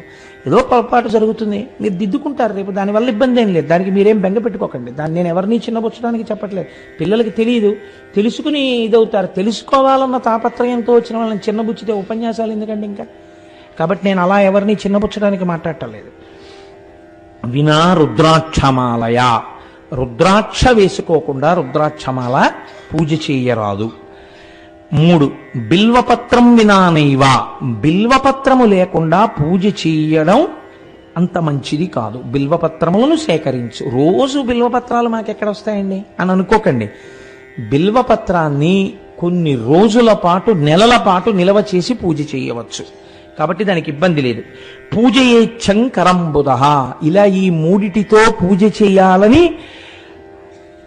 ఏదో పొరపాటు జరుగుతుంది, మీరు దిద్దుకుంటారు రేపు, దానివల్ల ఇబ్బంది ఏం లేదు. దానికి మీరేం బెంగ పెట్టుకోకండి. దాన్ని నేను ఎవరిని చిన్నబుచ్చడానికి చెప్పట్లేదు. పిల్లలకి తెలియదు, తెలుసుకుని ఇదవుతారు. తెలుసుకోవాలన్న తాపత్రయంతో వచ్చిన వాళ్ళని చిన్నబుచ్చితే ఉపన్యాసాలు ఎందుకండి ఇంకా. కాబట్టి నేను అలా ఎవరిని చిన్నబుచ్చడానికి మాట్లాడటలేదు. వినా రుద్రాక్షమాలయ, రుద్రాక్ష వేసుకోకుండా రుద్రాక్షమాల పూజ చేయరాదు. 3 బిల్వపత్రం వినానైవ, బిల్వపత్రము లేకుండా పూజ చేయడం అంత మంచిది కాదు. బిల్వపత్రములను సేకరించు. రోజు బిల్వపత్రాలు మాకెక్కడ వస్తాయండి అని అనుకోకండి. బిల్వపత్రాన్ని కొన్ని రోజుల పాటు, నెలల పాటు నిలవ చేసి పూజ చేయవచ్చు. కాబట్టి దానికి ఇబ్బంది లేదు. పూజయేచ్చం కరంబుదః, ఇలా ఈ 3టితో పూజ చేయాలని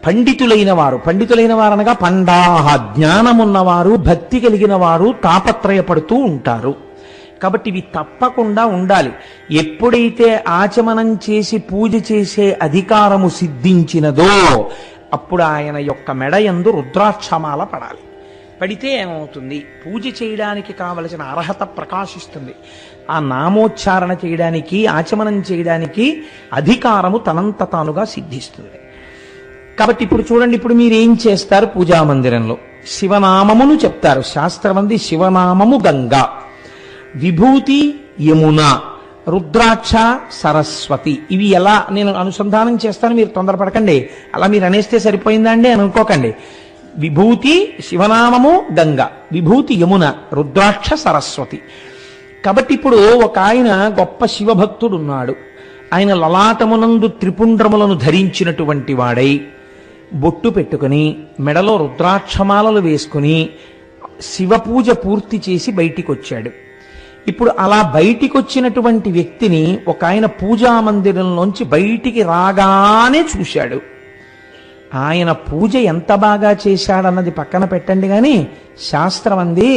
పండితులైన వారు అనగా పండాహ, జ్ఞానమున్నవారు, భక్తి కలిగిన వారు తాపత్రయపడుతూ ఉంటారు. కాబట్టి ఇవి తప్పకుండా ఉండాలి. ఎప్పుడైతే ఆచమనం చేసి పూజ చేసే అధికారము సిద్ధించినదో అప్పుడు ఆయన యొక్క మెడయందు రుద్రాక్షమాల పడాలి. పడితే ఏమవుతుంది? పూజ చేయడానికి కావలసిన అర్హత ప్రకాశిస్తుంది. ఆ నామోచ్చారణ చేయడానికి, ఆచమనం చేయడానికి అధికారము తనంత తానుగా సిద్ధిస్తుంది. కాబట్టి ఇప్పుడు చూడండి, ఇప్పుడు మీరు ఏం చేస్తారు? పూజా మందిరంలో శివనామమును చెప్తారు. శాస్త్రమంది శివనామము గంగా, విభూతి యమున, రుద్రాక్ష సరస్వతి. ఇవి ఎలా నేను అనుసంధానం చేస్తాను, మీరు తొందరపడకండి. అలా మీరు అనేస్తే సరిపోయిందా అండి అని అనుకోకండి. విభూతి శివనామము గంగ, విభూతి యమున, రుద్రాక్ష సరస్వతి. కాబట్టి ఇప్పుడు ఒక ఆయన గొప్ప శివభక్తుడు ఉన్నాడు. ఆయన లలాటమునందు త్రిపుండ్రములను ధరించినటువంటి వాడై బొట్టు పెట్టుకుని మెడలో రుద్రాక్షమాలలు వేసుకుని శివపూజ పూర్తి చేసి బయటికి వచ్చాడు. ఇప్పుడు అలా బయటికి వచ్చినటువంటి వ్యక్తిని ఒక ఆయన పూజా మందిరంలోంచి బయటికి రాగానే చూశాడు. ఆయన పూజ ఎంత బాగా చేశాడన్నది పక్కన పెట్టండి, కానీ శాస్త్రం అంది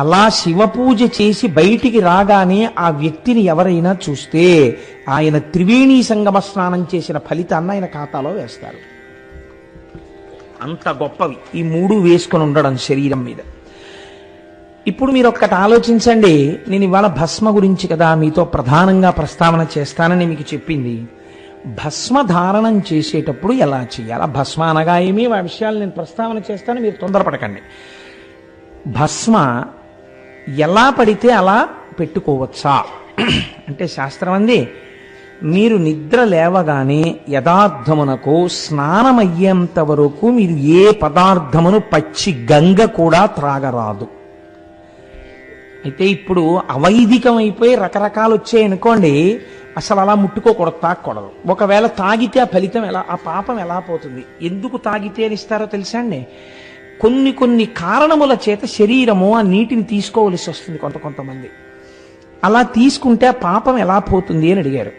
అలా శివపూజ చేసి బయటికి రాగానే ఆ వ్యక్తిని ఎవరైనా చూస్తే ఆయన త్రివేణీ సంగమ స్నానం చేసిన ఫలితాన్ని ఆయన ఖాతాలో వేస్తారు. అంత గొప్పవి ఈ 3 వేసుకొని ఉండడం శరీరం మీద. ఇప్పుడు మీరు ఒక్కటి ఆలోచించండి. నేను ఇవాళ భస్మ గురించి కదా మీతో ప్రధానంగా ప్రస్తావన చేస్తానని మీకు చెప్పింది. భస్మ ధారణం చేసేటప్పుడు ఎలా చేయాలి? భస్మ అనగా ఏమి, ఆ విషయాలు నేను ప్రస్తావన చేస్తాను, మీరు తొందరపడకండి. భస్మ ఎలా పడితే అలా పెట్టుకోవచ్చా అంటే శాస్త్రం అంది, మీరు నిద్ర లేవగానే యథార్థమునకు స్నానమయ్యేంత వరకు మీరు ఏ పదార్థమును పచ్చి గంగ కూడా త్రాగరాదు. అయితే ఇప్పుడు అవైదికం అయిపోయి రకరకాలు వచ్చాయనుకోండి, అసలు అలా ముట్టుకోకూడదు, తాగకూడదు. ఒకవేళ తాగితే ఆ ఫలితం ఎలా, ఆ పాపం ఎలా పోతుంది? ఎందుకు తాగితే అని ఇస్తారో తెలుసా అండి? కొన్ని కొన్ని కారణముల చేత శరీరము ఆ నీటిని తీసుకోవలసి వస్తుంది కొంతమంది. అలా తీసుకుంటే ఆ పాపం ఎలా పోతుంది అని అడిగారు.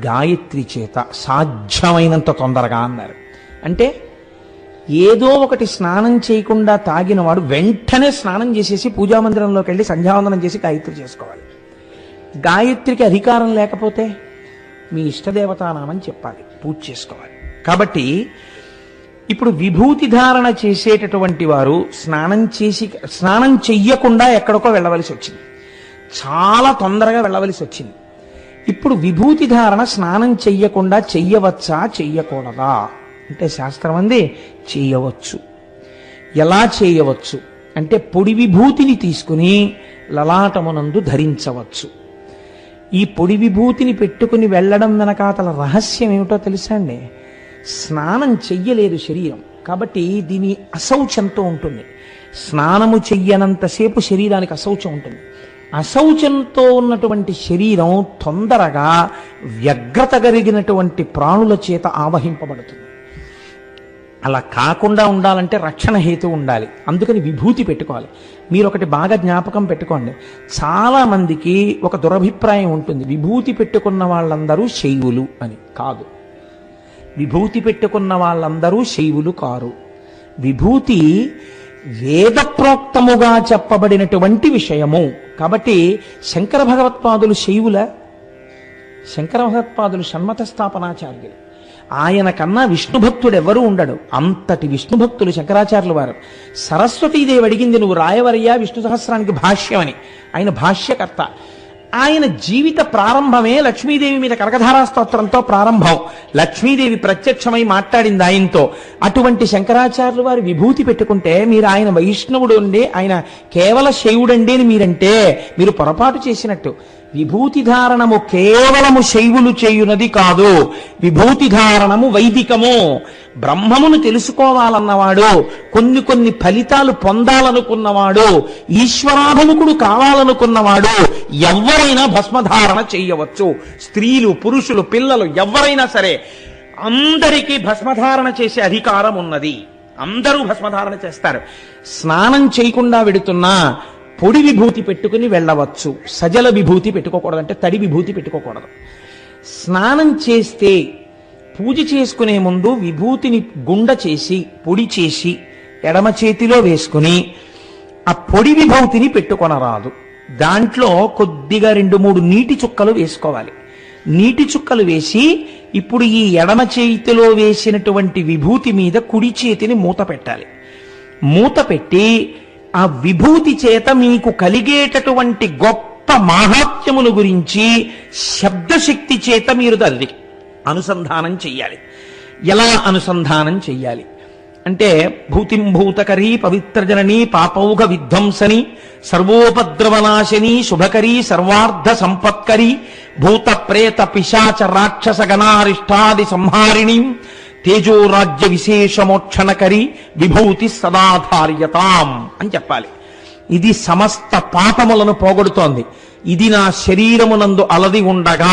గాయత్రి చేత సాధ్యమైనంత తొందరగా అన్నారు. అంటే ఏదో ఒకటి స్నానం చేయకుండా తాగిన వాడు వెంటనే స్నానం చేసేసి పూజామందిరంలోకి వెళ్ళి సంధ్యావందనం చేసి గాయత్రి చేసుకోవాలి. గాయత్రికి అధికారం లేకపోతే మీ ఇష్టదేవతానామని చెప్పాలి, పూజ చేసుకోవాలి. కాబట్టి ఇప్పుడు విభూతి ధారణ చేసేటటువంటి వారు స్నానం చెయ్యకుండా ఎక్కడికో వెళ్ళవలసి వచ్చింది, చాలా తొందరగా వెళ్ళవలసి వచ్చింది. ఇప్పుడు విభూతి ధారణ స్నానం చెయ్యకుండా చెయ్యవచ్చా చెయ్యకూడదా అంటే శాస్త్రం అంది చేయవచ్చు. ఎలా చేయవచ్చు అంటే పొడి విభూతిని తీసుకుని లలాటమునందు ధరించవచ్చు. ఈ పొడి విభూతిని పెట్టుకుని వెళ్ళడం వెనకాతల రహస్యం ఏమిటో తెలుసా అండి? స్నానం చెయ్యలేదు శరీరం, కాబట్టి దీని అశౌచంతో ఉంటుంది. స్నానము చెయ్యనంతసేపు శరీరానికి అశౌచం ఉంటుంది. అశౌచంతో ఉన్నటువంటి శరీరం తొందరగా వ్యగ్రత కలిగినటువంటి ప్రాణుల చేత ఆవహింపబడుతుంది. అలా కాకుండా ఉండాలంటే రక్షణ హేతు ఉండాలి. అందుకని విభూతి పెట్టుకోవాలి. మీరు ఒకటి బాగా జ్ఞాపకం పెట్టుకోండి, చాలా మందికి ఒక దురభిప్రాయం ఉంటుంది, విభూతి పెట్టుకున్న వాళ్ళందరూ శైవులు అని. కాదు, విభూతి పెట్టుకున్న వాళ్ళందరూ శైవులు కారు. విభూతి వేదప్రోక్తముగా చెప్పబడినటువంటి విషయము. కాబట్టి శంకర భగవత్పాదులు శైవుల? శంకర భగవత్పాదులు షణ్మత స్థాపనాచార్యులు. ఆయన కన్నా విష్ణు భక్తుడు ఎవరూ ఉండడు. అంతటి విష్ణు భక్తులు శంకరాచార్యులు వారు. సరస్వతీదేవి అడిగింది, నువ్వు రాయవరయ్యా విష్ణు సహస్రానికి భాష్యం అని. ఆయన భాష్యకర్త. ఆయన జీవిత ప్రారంభమే లక్ష్మీదేవి మీద కనకధారా స్తోత్రంతో ప్రారంభం. లక్ష్మీదేవి ప్రత్యక్షమై మాట్లాడింది ఆయనతో. అటువంటి శంకరాచార్యులు వారు విభూతి పెట్టుకుంటే మీరు ఆయన వైష్ణవుడు అండి, ఆయన కేవల శైవుడండి అని మీరంటే మీరు పొరపాటు చేసినట్టు. విభూతి ధారణము కేవలము శైవులు చేయునది కాదు, విభూతి ధారణము వైదికము. బ్రహ్మమును తెలుసుకోవాలన్నవాడు, కొన్ని ఫలితాలు పొందాలనుకున్నవాడు, ఈశ్వరాభిముఖుడు కావాలనుకున్నవాడు ఎవరైనా భస్మధారణ చేయవచ్చు. స్త్రీలు, పురుషులు, పిల్లలు ఎవరైనా సరే అందరికీ భస్మధారణ చేసే అధికారం ఉన్నది. అందరూ భస్మధారణ చేస్తారు. స్నానం చేయకుండా వెడుతున్నా పొడి విభూతి పెట్టుకుని వెళ్ళవచ్చు. సజల విభూతి పెట్టుకోకూడదు, అంటే తడి విభూతి పెట్టుకోకూడదు. స్నానం చేస్తే పూజ చేసుకునే ముందు విభూతిని గుండ చేసి పొడి చేసి ఎడమ చేతిలో వేసుకుని ఆ పొడి విభూతిని పెట్టుకొనరాదు. దాంట్లో కొద్దిగా 2-3 నీటి చుక్కలు వేసుకోవాలి. నీటి చుక్కలు వేసి ఇప్పుడు ఈ ఎడమ చేతిలో వేసినటువంటి విభూతి మీద కుడి చేతిని మూత పెట్టాలి. మూత పెట్టి ఆ విభూతి చేత మీకు కలిగేటటువంటి గొప్ప మాహాత్మ్యమును గురించి శబ్దశక్తి చేత మీరు దాన్ని అనుసంధానం చెయ్యాలి. ఎలా అనుసంధానం చెయ్యాలి అంటే, భూతిం భూతకరీ పవిత్రజననీ పాపౌఘ విధ్వంసని సర్వోపద్రవనాశిని శుభకరీ సర్వార్థ సంపత్కరీ భూత ప్రేత పిశాచ రాక్షస గణారిష్టాది సంహారిణి తేజోరాజ్య విశేషమోక్షణకరి విభూతి సదాధార్యతాం అని చెప్పాలి. ఇది సమస్త పాపములను పోగొడుతోంది. ఇది నా శరీరమునందు అలది ఉండగా